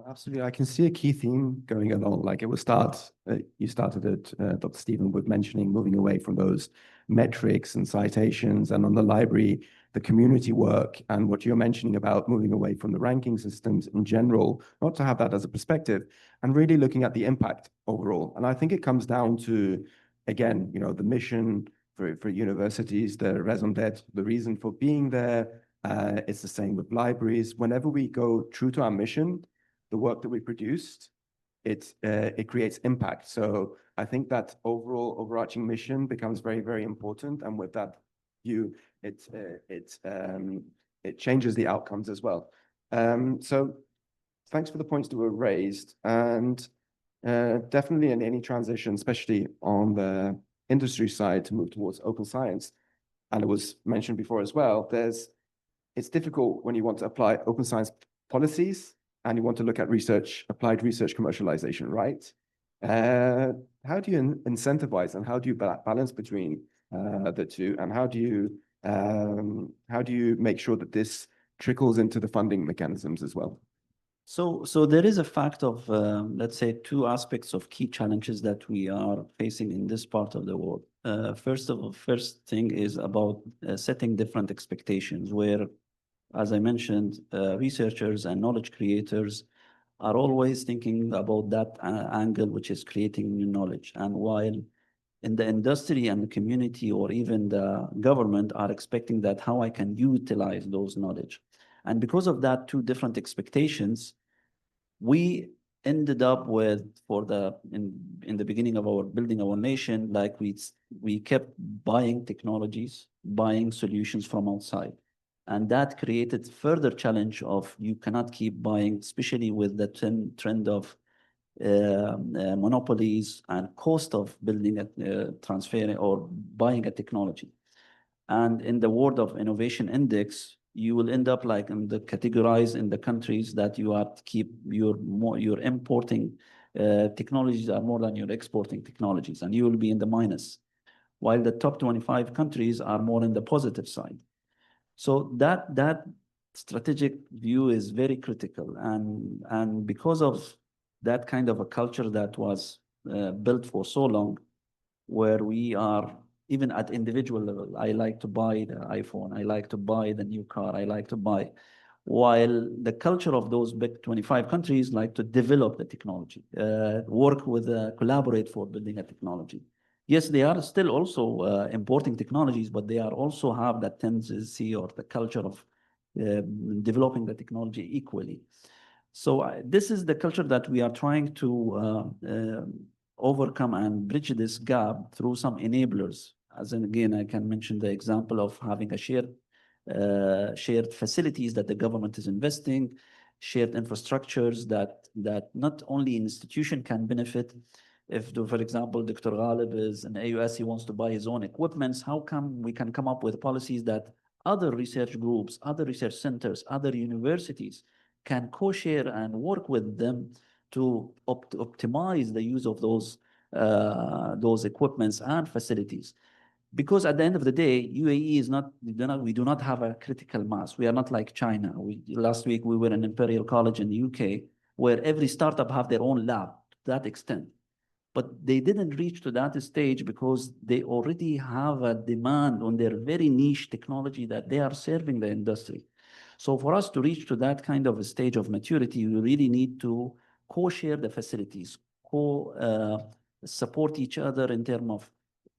Absolutely. I can see a key theme going along. Like you started it, Dr. Stephen, with mentioning moving away from those metrics and citations, and on the library, the community work, and what you're mentioning about moving away from the ranking systems in general, not to have that as a perspective, and really looking at the impact overall. And I think it comes down to, again, the mission for universities, the raison d'être, the reason for being there. It's the same with libraries. Whenever we go true to our mission, the work that we produced, it creates impact. So I think that overall overarching mission becomes very, very important. And with that view, it changes the outcomes as well. So thanks for the points that were raised. And definitely in any transition, especially on the industry side, to move towards open science, and it was mentioned before as well, it's difficult when you want to apply open science policies and you want to look at applied research commercialization, right? How do you incentivize and how do you balance between the two, and how do you make sure that this trickles into the funding mechanisms as well? So there is a fact of, let's say, two aspects of key challenges that we are facing in this part of the world. First thing is about setting different expectations, where, as I mentioned, researchers and knowledge creators are always thinking about that angle, which is creating new knowledge. And while in the industry and the community or even the government are expecting that how I can utilize those knowledge. And because of that, two different expectations, we ended up with, in the beginning of our building our nation, like we kept buying technologies, buying solutions from outside. And that created further challenge of you cannot keep buying, especially with the trend of monopolies and cost of building transferring or buying a technology. And in the world of innovation index, you will end up like in the categorized in the countries that you are your importing technologies are more than your exporting technologies, and you will be in the minus, while the top 25 countries are more in the positive side. So that strategic view is very critical, and because of that kind of a culture that was built for so long, where we are even at individual level, I like to buy the iPhone, I like to buy the new car, I like to buy, while the culture of those big 25 countries like to develop the technology, work with, collaborate for building a technology. Yes, they are still also importing technologies, but they are also have that tendency or the culture of developing the technology equally. So this is the culture that we are trying to overcome and bridge this gap through some enablers. As in, again, I can mention the example of having a shared facilities that the government is investing, shared infrastructures that not only an institution can benefit. If, for example, Dr. Ghalib is in AUS, he wants to buy his own equipments, how come we can come up with policies that other research groups, other research centers, other universities can co-share and work with them to optimize the use of those equipments and facilities? Because at the end of the day, UAE is not, we do not have a critical mass. We are not like China. Last week, we were in Imperial College in the UK, where every startup have their own lab to that extent. But they didn't reach to that stage because they already have a demand on their very niche technology that they are serving the industry. So for us to reach to that kind of a stage of maturity, we really need to co-share the facilities, support each other in terms of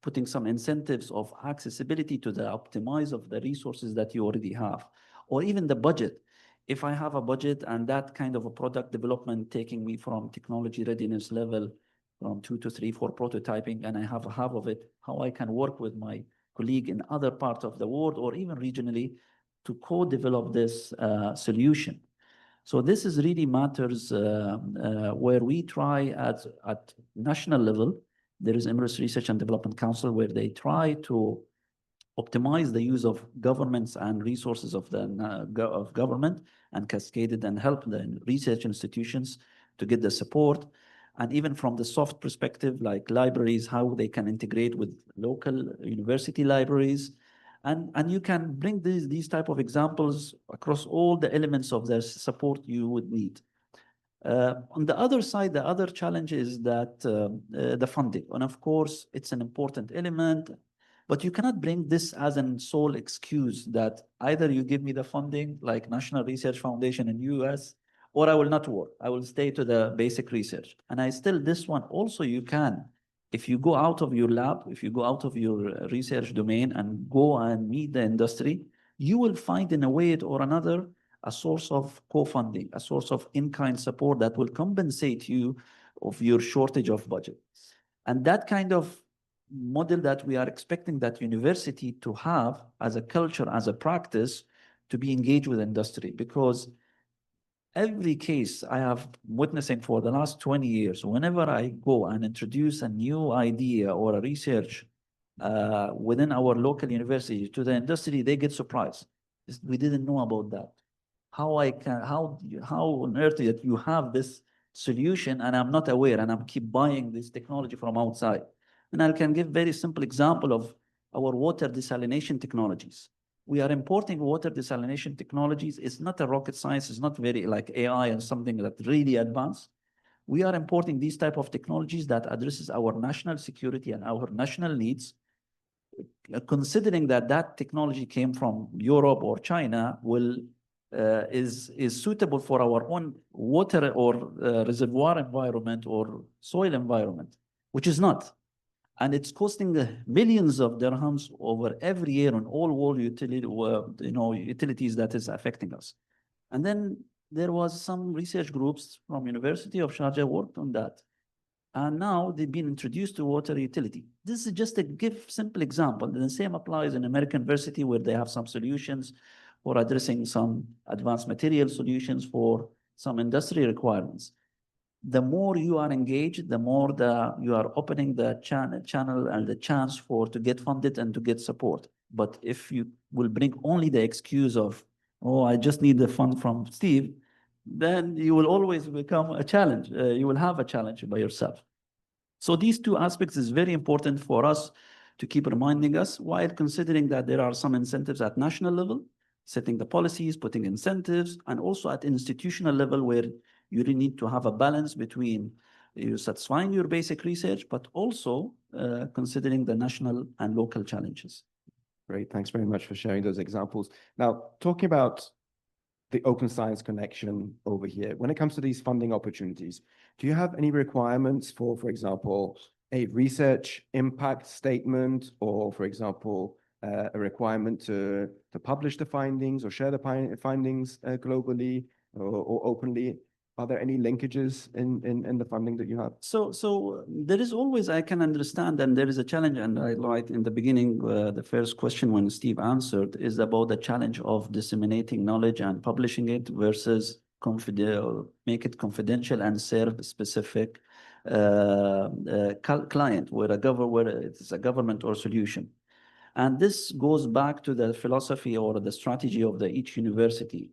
putting some incentives of accessibility to the optimize of the resources that you already have, or even the budget. If I have a budget and that kind of a product development taking me from technology readiness level from 2 to 3 for prototyping, and I have half of it, how I can work with my colleague in other parts of the world or even regionally to co-develop this solution. So this is really matters where we try at national level. There is Emirates Research and Development Council where they try to optimize the use of governments and resources of government and cascaded and help the research institutions to get the support. And even from the soft perspective, like libraries, how they can integrate with local university libraries. And you can bring these type of examples across all the elements of the support you would need. On the other side, the other challenge is that the funding. And of course, it's an important element, but you cannot bring this as a sole excuse that either you give me the funding, like National Research Foundation in US, or I will not work. I will stay to the basic research. And this one also you can. If you go out of your lab, if you go out of your research domain and go and meet the industry, you will find in a way or another a source of co-funding, a source of in-kind support that will compensate you of your shortage of budget. And that kind of model that we are expecting that university to have as a culture, as a practice, to be engaged with industry. Because every case I have witnessing for the last 20 years, whenever I go and introduce a new idea or a research within our local university to the industry, they get surprised. We didn't know about that. How on earth that you have this solution and I'm not aware and I'm keep buying this technology from outside? And I can give very simple example of our water desalination technologies. we are importing water desalination technologies. It's not a rocket science. It's not very like AI and something that really advanced. We are importing these type of technologies that addresses our national security and our national needs. Considering that that technology came from Europe or China, is suitable for our own water or reservoir environment or soil environment, which is not. And it's costing millions of dirhams over every year on all world utilities that is affecting us. And then there was some research groups from University of Sharjah worked on that. And now they've been introduced to water utility. This is just a simple example. The same applies in American University, where they have some solutions for addressing some advanced material solutions for some industry requirements. The more you are engaged, the more you are opening the channel and the chance to get funded and to get support. But if you will bring only the excuse of, oh, I just need the fund from Steve, then you will always become a challenge. You will have a challenge by yourself. So these two aspects is very important for us to keep reminding us, while considering that there are some incentives at national level, setting the policies, putting incentives, and also at institutional level, where you really need to have a balance between you satisfying your basic research, but also considering the national and local challenges. Great, thanks very much for sharing those examples. Now, talking about the open science connection over here, when it comes to these funding opportunities, do you have any requirements for example, a research impact statement, or for example, a requirement to publish the findings or share the findings globally or openly? Are there any linkages in the funding that you have? So there is always, I can understand, and there is a challenge, and I like in the beginning, the first question when Steve answered is about the challenge of disseminating knowledge and publishing it versus make it confidential and serve a specific client, where it's a government or solution. And this goes back to the philosophy or the strategy of each university.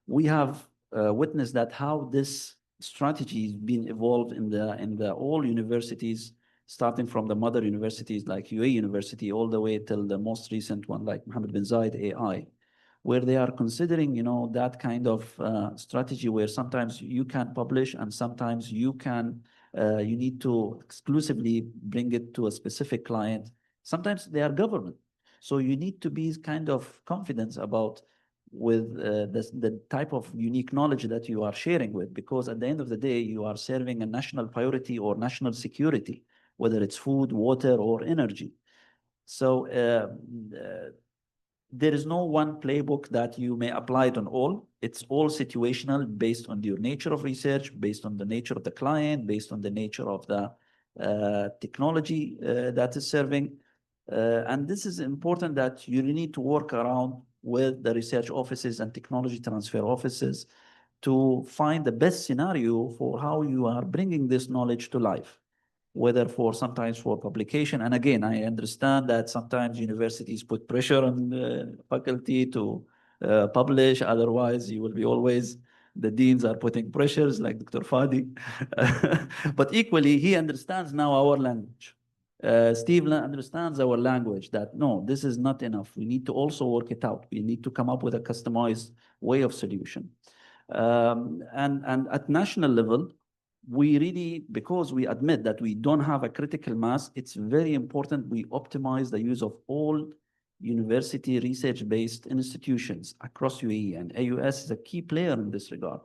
We have witnessed that how this strategy has been evolved in the all universities, starting from the mother universities like UAE University, all the way till the most recent one like Mohammed bin Zayed AI, where they are considering, that kind of strategy where sometimes you can publish and sometimes you need to exclusively bring it to a specific client. Sometimes they are government. So you need to be kind of confident about with the type of unique knowledge that you are sharing with, because at the end of the day, you are serving a national priority or national security, whether it's food, water, or energy. So there is no one playbook that you may apply it on all. It's all situational based on your nature of research, based on the nature of the client, based on the nature of the technology that is serving. And this is important that you need to work around with the research offices and technology transfer offices to find the best scenario for how you are bringing this knowledge to life, whether sometimes for publication. And again, I understand that sometimes universities put pressure on the faculty to publish, otherwise you will be always, the deans are putting pressures like Dr. Fadi. But equally, he understands now our language. Steve understands our language, that no, this is not enough. We need to also work it out. We need to come up with a customized way of solution. And at national level, we really, because we admit that we don't have a critical mass, it's very important we optimize the use of all university research-based institutions across UAE, and AUS is a key player in this regard.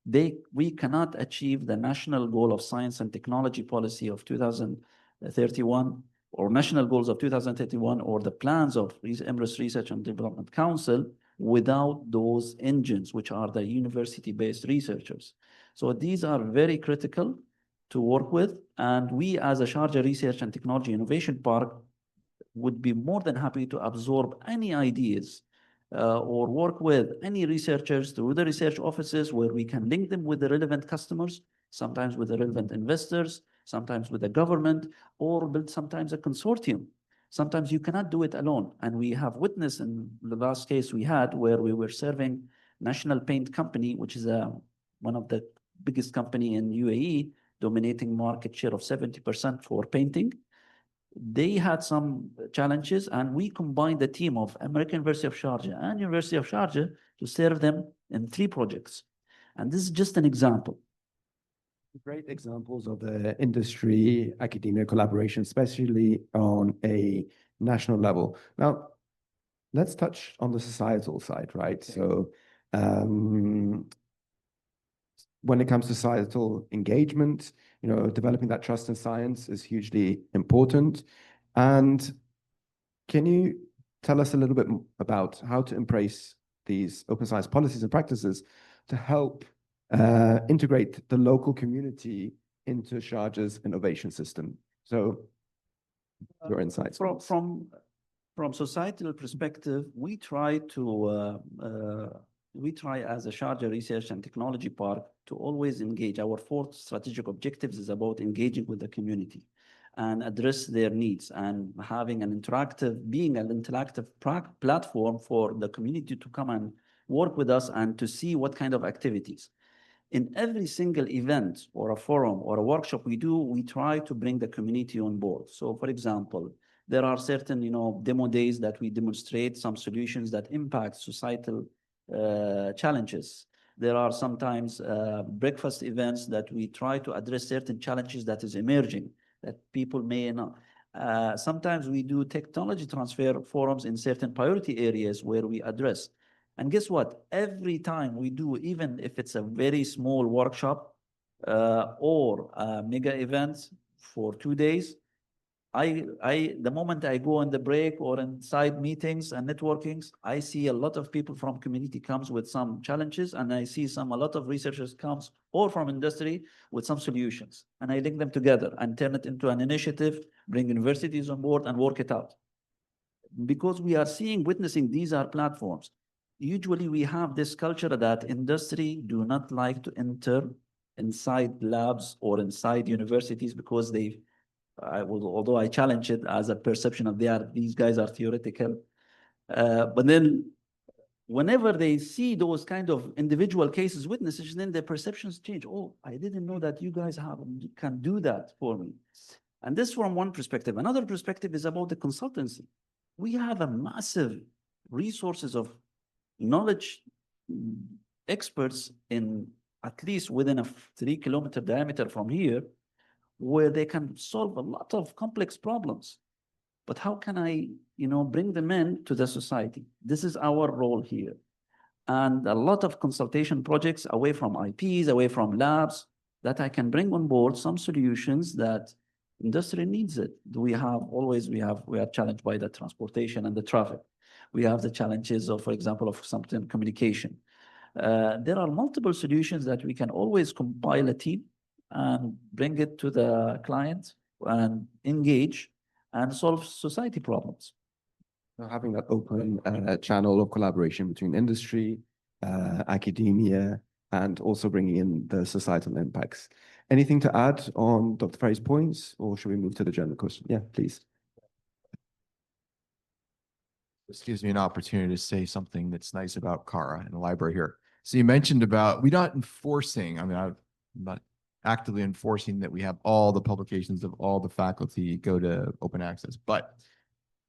We cannot achieve the national goal of science and technology policy of 2031 or national goals of 2031 or the plans of Emirates Research and Development Council without those engines, which are the university-based researchers. So these are very critical to work with. And we as a Sharjah Research and Technology Innovation Park would be more than happy to absorb any ideas or work with any researchers through the research offices, where we can link them with the relevant customers, sometimes with the relevant investors, sometimes with the government, or build sometimes a consortium. Sometimes you cannot do it alone. And we have witnessed in the last case we had where we were serving National Paint Company, which is one of the biggest company in UAE, dominating market share of 70% for painting. they had some challenges, and we combined the team of American University of Sharjah and University of Sharjah to serve them in 3 projects. And this is just an example. Great examples of the industry academia collaboration, especially on a national level. Now, let's touch on the societal side, right? So, when it comes to societal engagement, developing that trust in science is hugely important. And can you tell us a little bit about how to embrace these open science policies and practices to help integrate the local community into Sharjah's innovation system? So, your insights. From societal perspective, we try as a Sharjah Research and Technology Park to always engage. Our 4th strategic objectives is about engaging with the community and address their needs, and being an interactive platform for the community to come and work with us and to see what kind of activities. In every single event or a forum or a workshop we do, we try to bring the community on board. So, for example, there are certain, demo days that we demonstrate some solutions that impact societal challenges. There are sometimes breakfast events that we try to address certain challenges that is emerging that people may not. Sometimes we do technology transfer forums in certain priority areas where we address. And guess what? Every time we do, even if it's a very small workshop or a mega event for 2 days, the moment I go on the break or inside meetings and networkings, I see a lot of people from community comes with some challenges, and I see a lot of researchers comes or from industry with some solutions, and I link them together and turn it into an initiative, bring universities on board and work it out. Because we are witnessing these are platforms. Usually we have this culture that industry do not like to enter inside labs or inside universities because although I challenge it as a perception of these guys are theoretical, but then whenever they see those kind of individual cases, witnesses, then their perceptions change. Oh, I didn't know that you guys can do that for me. And this from one perspective. Another perspective is about the consultancy. We have a massive resources of knowledge experts in at least within a 3-kilometer diameter from here, where they can solve a lot of complex problems. But how can I, bring them in to the society? This is our role here. And a lot of consultation projects away from IPs, away from labs, that I can bring on board some solutions that industry needs it. We are challenged by the transportation and the traffic. We have the challenges of, for example, of something communication. There are multiple solutions that we can always compile a team and bring it to the client and engage and solve society problems. Having that open channel of collaboration between industry, academia, and also bringing in the societal impacts. Anything to add on Dr. Ferry's points, or should we move to the general question? Yeah, please. This gives me an opportunity to say something that's nice about Kara and the library here. So you mentioned about, we're not enforcing, I'm not actively enforcing that we have all the publications of all the faculty go to open access, but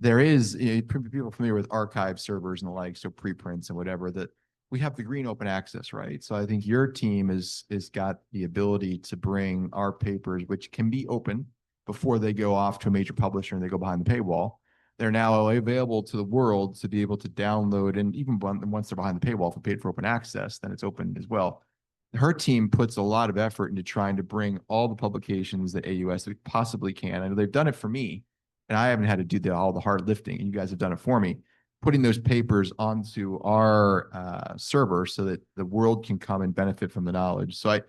there is, people familiar with archive servers and the like, so preprints and whatever, that we have the green open access, right? So I think your team is got the ability to bring our papers, which can be open before they go off to a major publisher and they go behind the paywall. They're now available to the world to be able to download, and even once they're behind the paywall, if we paid for open access, then it's open as well. Her team puts a lot of effort into trying to bring all the publications that AUS possibly can. I know they've done it for me, and I haven't had to do all the hard lifting, and you guys have done it for me, putting those papers onto our server so that the world can come and benefit from the knowledge. So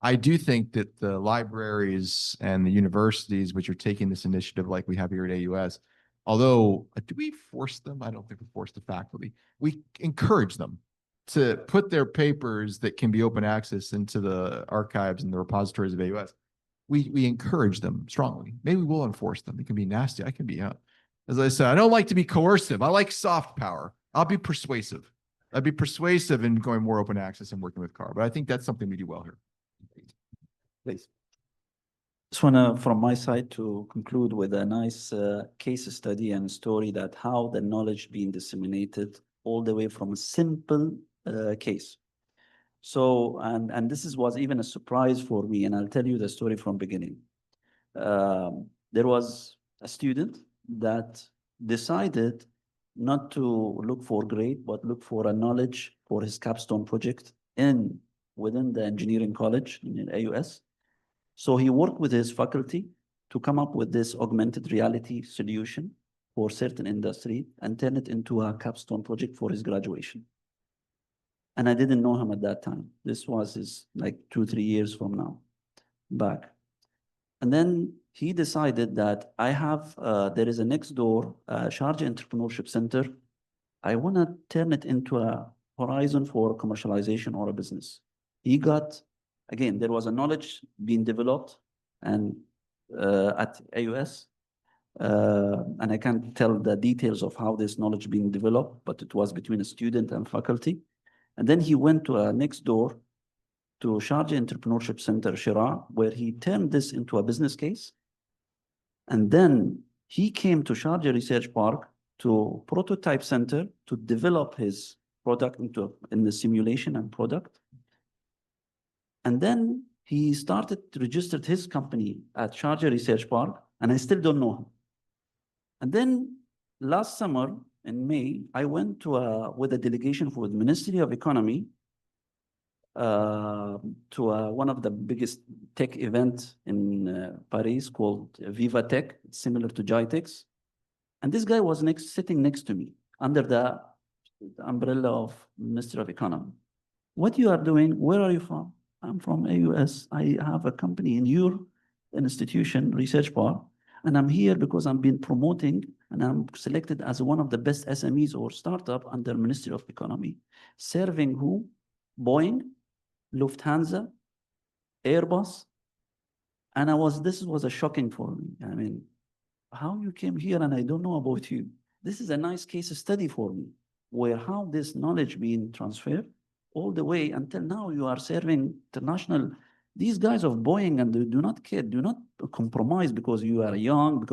I do think that the libraries and the universities, which are taking this initiative like we have here at AUS, although, do we force them? I don't think we force the faculty. We encourage them to put their papers that can be open access into the archives and the repositories of AUS. We encourage them strongly. Maybe we'll enforce them. It can be nasty. I can be, as I said, I don't like to be coercive. I like soft power. I'll be persuasive. I'd be persuasive in going more open access and working with CAR. But I think that's something we do well here. Please. Just want to, from my side, to conclude with a nice case study and story that how the knowledge being disseminated all the way from a simple case. So, and this was even a surprise for me, and I'll tell you the story from beginning. There was a student that decided not to look for grade, but look for a knowledge for his capstone project within the engineering college in AUS. So he worked with his faculty to come up with this augmented reality solution for certain industry and turn it into a capstone project for his graduation. And I didn't know him at that time. This was like 2-3 years from now back. And then he decided that there is a next door Sharjah Entrepreneurship Center. I want to turn it into a horizon for commercialization or a business. He got, again, there was a knowledge being developed and at AUS, and I can't tell the details of how this knowledge being developed, but it was between a student and faculty. And then he went to a next door to Sharjah Entrepreneurship Center, Shira, where he turned this into a business case. And then he came to Sharjah Research Park to Prototype Center to develop his product in the simulation and product. And then he registered his company at Sharjah Research Park, and I still don't know him. And then last summer in May, I went with a delegation for the Ministry of Economy to one of the biggest tech events in Paris called Viva Tech. It's similar to GITEX. And this guy was sitting next to me under the umbrella of Ministry of Economy. What you are doing? Where are you from? I'm from AUS. I have a company in your institution, Research Park, and I'm here because I'm been promoting and I'm selected as one of the best SMEs or startup under Ministry of Economy, serving who? Boeing, Lufthansa, Airbus. And this was a shocking for me. I mean, how you came here and I don't know about you. This is a nice case study for me, where how this knowledge being transferred all the way until now you are serving international. These guys of Boeing, and they do not care, do not compromise because you are young,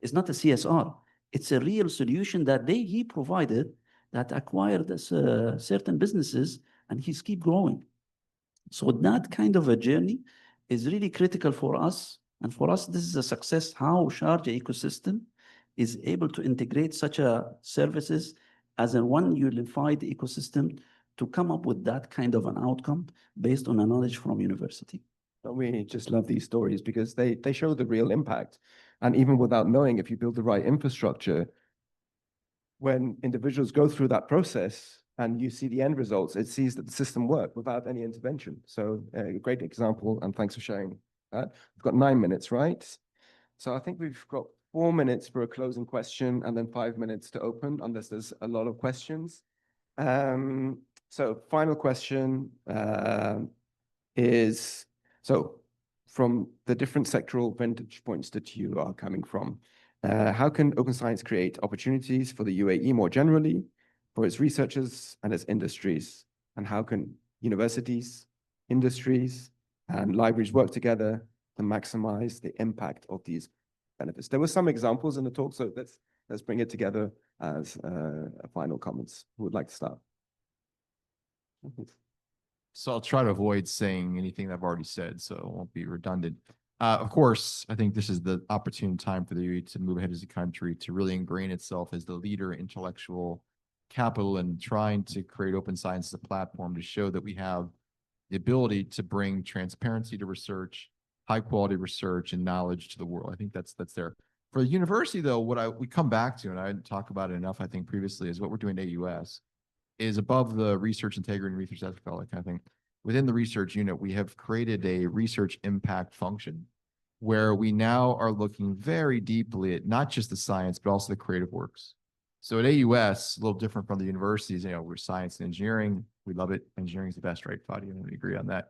it's not a CSR. It's a real solution that he provided that acquired certain businesses, and he's keep growing. So that kind of a journey is really critical for us. And for us, this is a success, how Sharjah ecosystem is able to integrate such services as a one unified ecosystem to come up with that kind of an outcome based on a knowledge from university. We just love these stories because they show the real impact. And even without knowing, if you build the right infrastructure, when individuals go through that process and you see the end results, it sees that the system worked without any intervention. So a great example, and thanks for sharing that. We've got 9 minutes, right? So I think we've got 4 minutes for a closing question and then 5 minutes to open, unless there's a lot of questions. So final question is, so from the different sectoral vantage points that you are coming from, how can open science create opportunities for the UAE more generally, for its researchers and its industries? And how can universities, industries, and libraries work together to maximize the impact of these benefits? There were some examples in the talk, so let's bring it together as final comments. Who would like to start? So I'll try to avoid saying anything I've already said, so it won't be redundant. Of course, I think this is the opportune time for the UAE to move ahead as a country to really ingrain itself as the leader in intellectual capital and trying to create open science as a platform to show that we have the ability to bring transparency to research, high quality research and knowledge to the world. I think that's there. For the university, though, we come back to, and I didn't talk about it enough, I think previously, is what we're doing at AUS is above the research integrity and research ethics, that kind of thing. Within the research unit, we have created a research impact function where we now are looking very deeply at not just the science, but also the creative works. So at AUS, a little different from the universities, we're science and engineering. We love it. Engineering is the best, right, Fadi? We agree on that.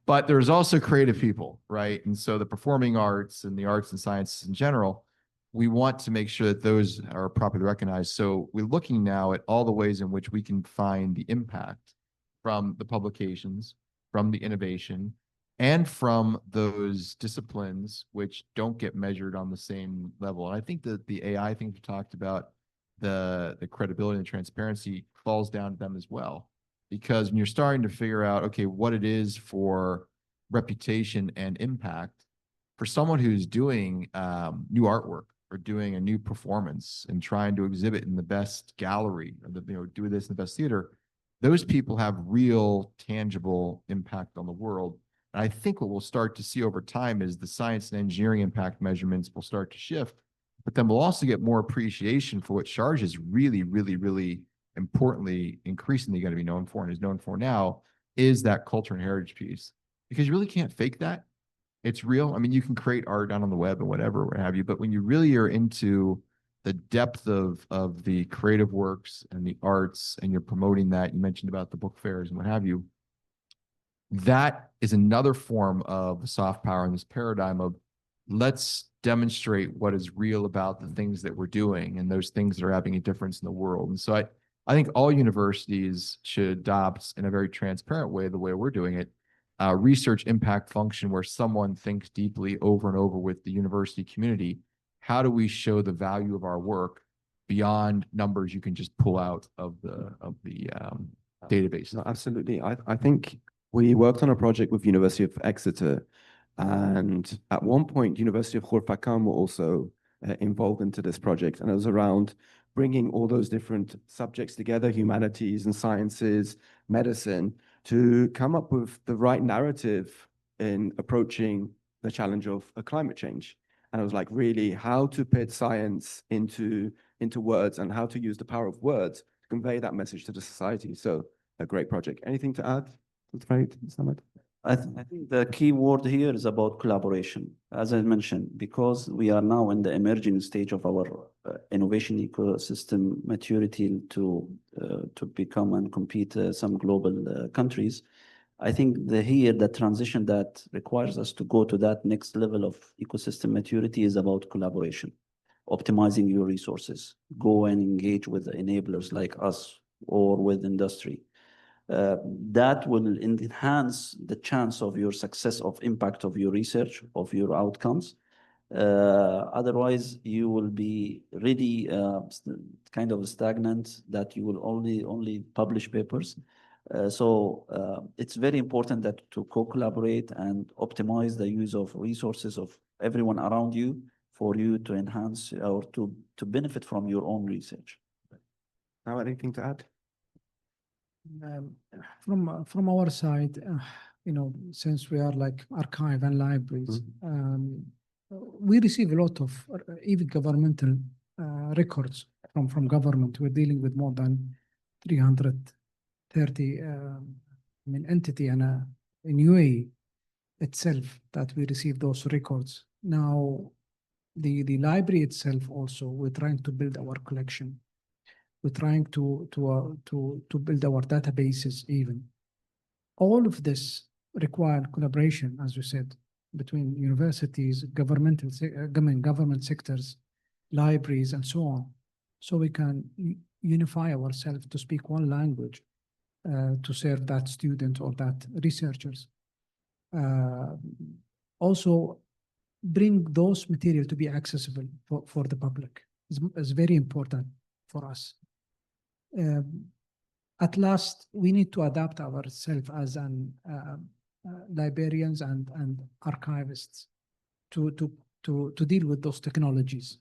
But there's also creative people, right? And so the performing arts and the arts and sciences in general, we want to make sure that those are properly recognized. So we're looking now at all the ways in which we can find the impact from the publications, from the innovation, and from those disciplines which don't get measured on the same level. And I think that the AI thing we talked about, the credibility and transparency falls down to them as well. Because when you're starting to figure out, okay, what it is for reputation and impact, for someone who's doing new artwork or doing a new performance and trying to exhibit in the best gallery or do this in the best theater, those people have real tangible impact on the world. And I think what we'll start to see over time is the science and engineering impact measurements will start to shift, but then we'll also get more appreciation for what Sharjah is really, really, really importantly, increasingly going to be known for and is known for now, is that culture and heritage piece. Because you really can't fake that. It's real. I mean, you can create art down on the web and whatever, what have you, but when you really are into the depth of the creative works and the arts, and you're promoting that, you mentioned about the book fairs and what have you, that is another form of soft power in this paradigm of let's demonstrate what is real about the things that we're doing and those things that are having a difference in the world. And so I think all universities should adopt in a very transparent way, the way we're doing it, research impact function where someone thinks deeply over and over with the university community. How do we show the value of our work beyond numbers you can just pull out of the database? No, absolutely. I think we worked on a project with University of Exeter, and at one point, University of Khurfakam were also involved into this project, and it was around bringing all those different subjects together, humanities and sciences, medicine, to come up with the right narrative in approaching the challenge of climate change. And it was like really how to put science into words and how to use the power of words to convey that message to the society. So a great project. Anything to add? I think the key word here is about collaboration, as I mentioned, because we are now in the emerging stage of our innovation ecosystem maturity to become and compete some global countries. I think the transition that requires us to go to that next level of ecosystem maturity is about collaboration, optimizing your resources, go and engage with enablers like us or with industry. That will enhance the chance of your success, of impact of your research, of your outcomes. Otherwise, you will be really kind of stagnant, that you will only publish papers. So it's very important that to co-collaborate and optimize the use of resources of everyone around you for you to enhance or to benefit from your own research. Now, anything to add? From our side, since we are like archive and libraries, we receive a lot of even governmental records from government. We're dealing with more than 330 entity in UAE itself that we receive those records. Now, the library itself also, we're trying to build our collection. We're trying to build our databases even. All of this required collaboration, as you said, between universities, government sectors, libraries, and so on. So we can unify ourselves to speak one language to serve that student or that researchers. Also, bring those material to be accessible for the public is very important for us. At last, we need to adapt ourselves as librarians and archivists to deal with those technologies,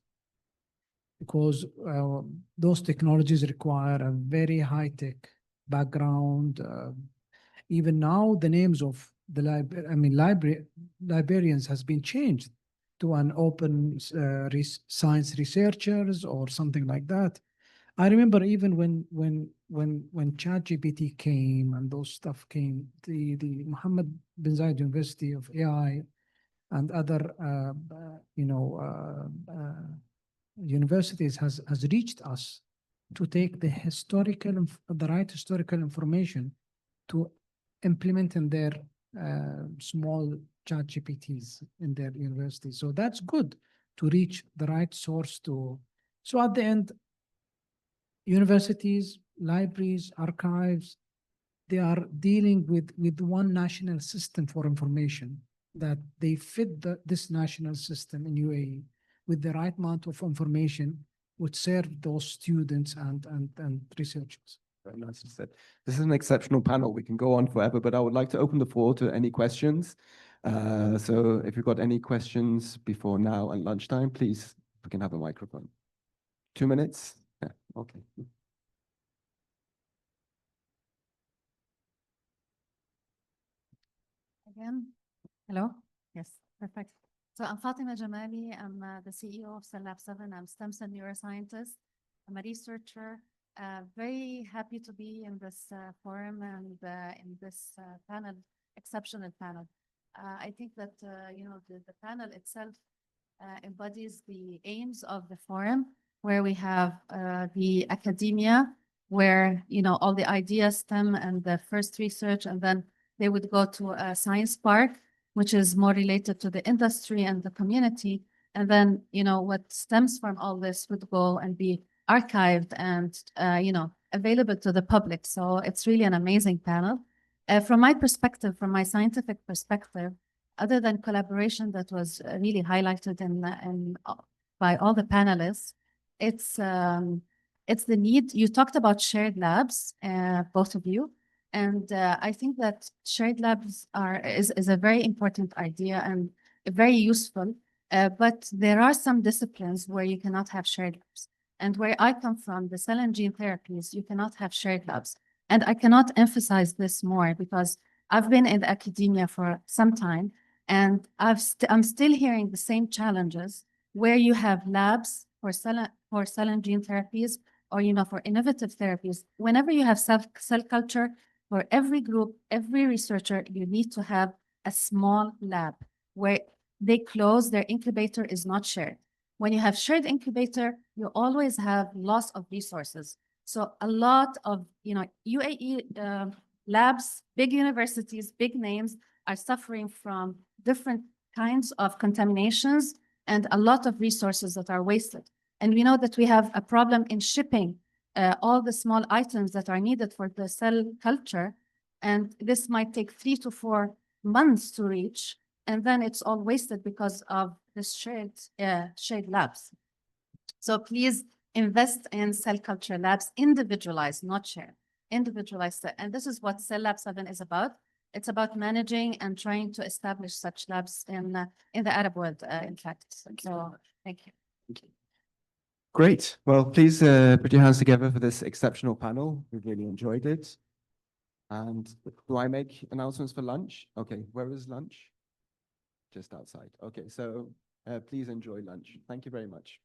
because those technologies require a very high-tech background. Even now, the names of the librarians has been changed to an open science researchers or something like that. I remember even when ChatGPT came and those stuff came, the Mohammed bin Zayed University of AI and other universities has reached us to take the right historical information to implement in their small ChatGPTs in their universities. So that's good to reach the right source to. So at the end, universities, libraries, archives, they are dealing with one national system for information, that they fit this national system in UAE with the right amount of information which serve those students and researchers. Very nicely said. This is an exceptional panel. We can go on forever, but I would like to open the floor to any questions. So if you've got any questions before now and lunchtime, please, we can have a microphone. 2 minutes? Yeah, okay. Again, hello? Yes, perfect. So I'm Fatima Jamali. I'm the CEO of Cell Lab 7. I'm stem cell neuroscientist. I'm a researcher. Very happy to be in this forum and in this panel, exceptional panel. I think that, the panel itself embodies the aims of the forum, where we have the academia, where, all the ideas stem and the first research, and then they would go to a science park, which is more related to the industry and the community. And then, what stems from all this would go and be archived and, available to the public. So it's really an amazing panel. From my perspective, from my scientific perspective, other than collaboration that was really highlighted by all the panelists, it's the need. You talked about shared labs, both of you. And I think that shared labs is a very important idea and very useful. But there are some disciplines where you cannot have shared labs. And where I come from, the cell and gene therapies, you cannot have shared labs. And I cannot emphasize this more because I've been in academia for some time, and I'm still hearing the same challenges where you have labs for cell and gene therapies, or for innovative therapies. Whenever you have cell culture, for every group, every researcher, you need to have a small lab where they close, their incubator is not shared. When you have shared incubator, you always have loss of resources. So a lot of, UAE labs, big universities, big names are suffering from different kinds of contaminations and a lot of resources that are wasted. And we know that we have a problem in shipping all the small items that are needed for the cell culture. And this might take 3 to 4 months to reach. And then it's all wasted because of this shared labs. So please invest in cell culture labs, individualized, not shared, individualized. And this is what Cell Lab 7 is about. It's about managing and trying to establish such labs in the Arab world, in fact. So thank you. Thank you. Great. Well, please put your hands together for this exceptional panel. We really enjoyed it. And do I make announcements for lunch? Okay, where is lunch? Just outside. Okay, so please enjoy lunch. Thank you very much.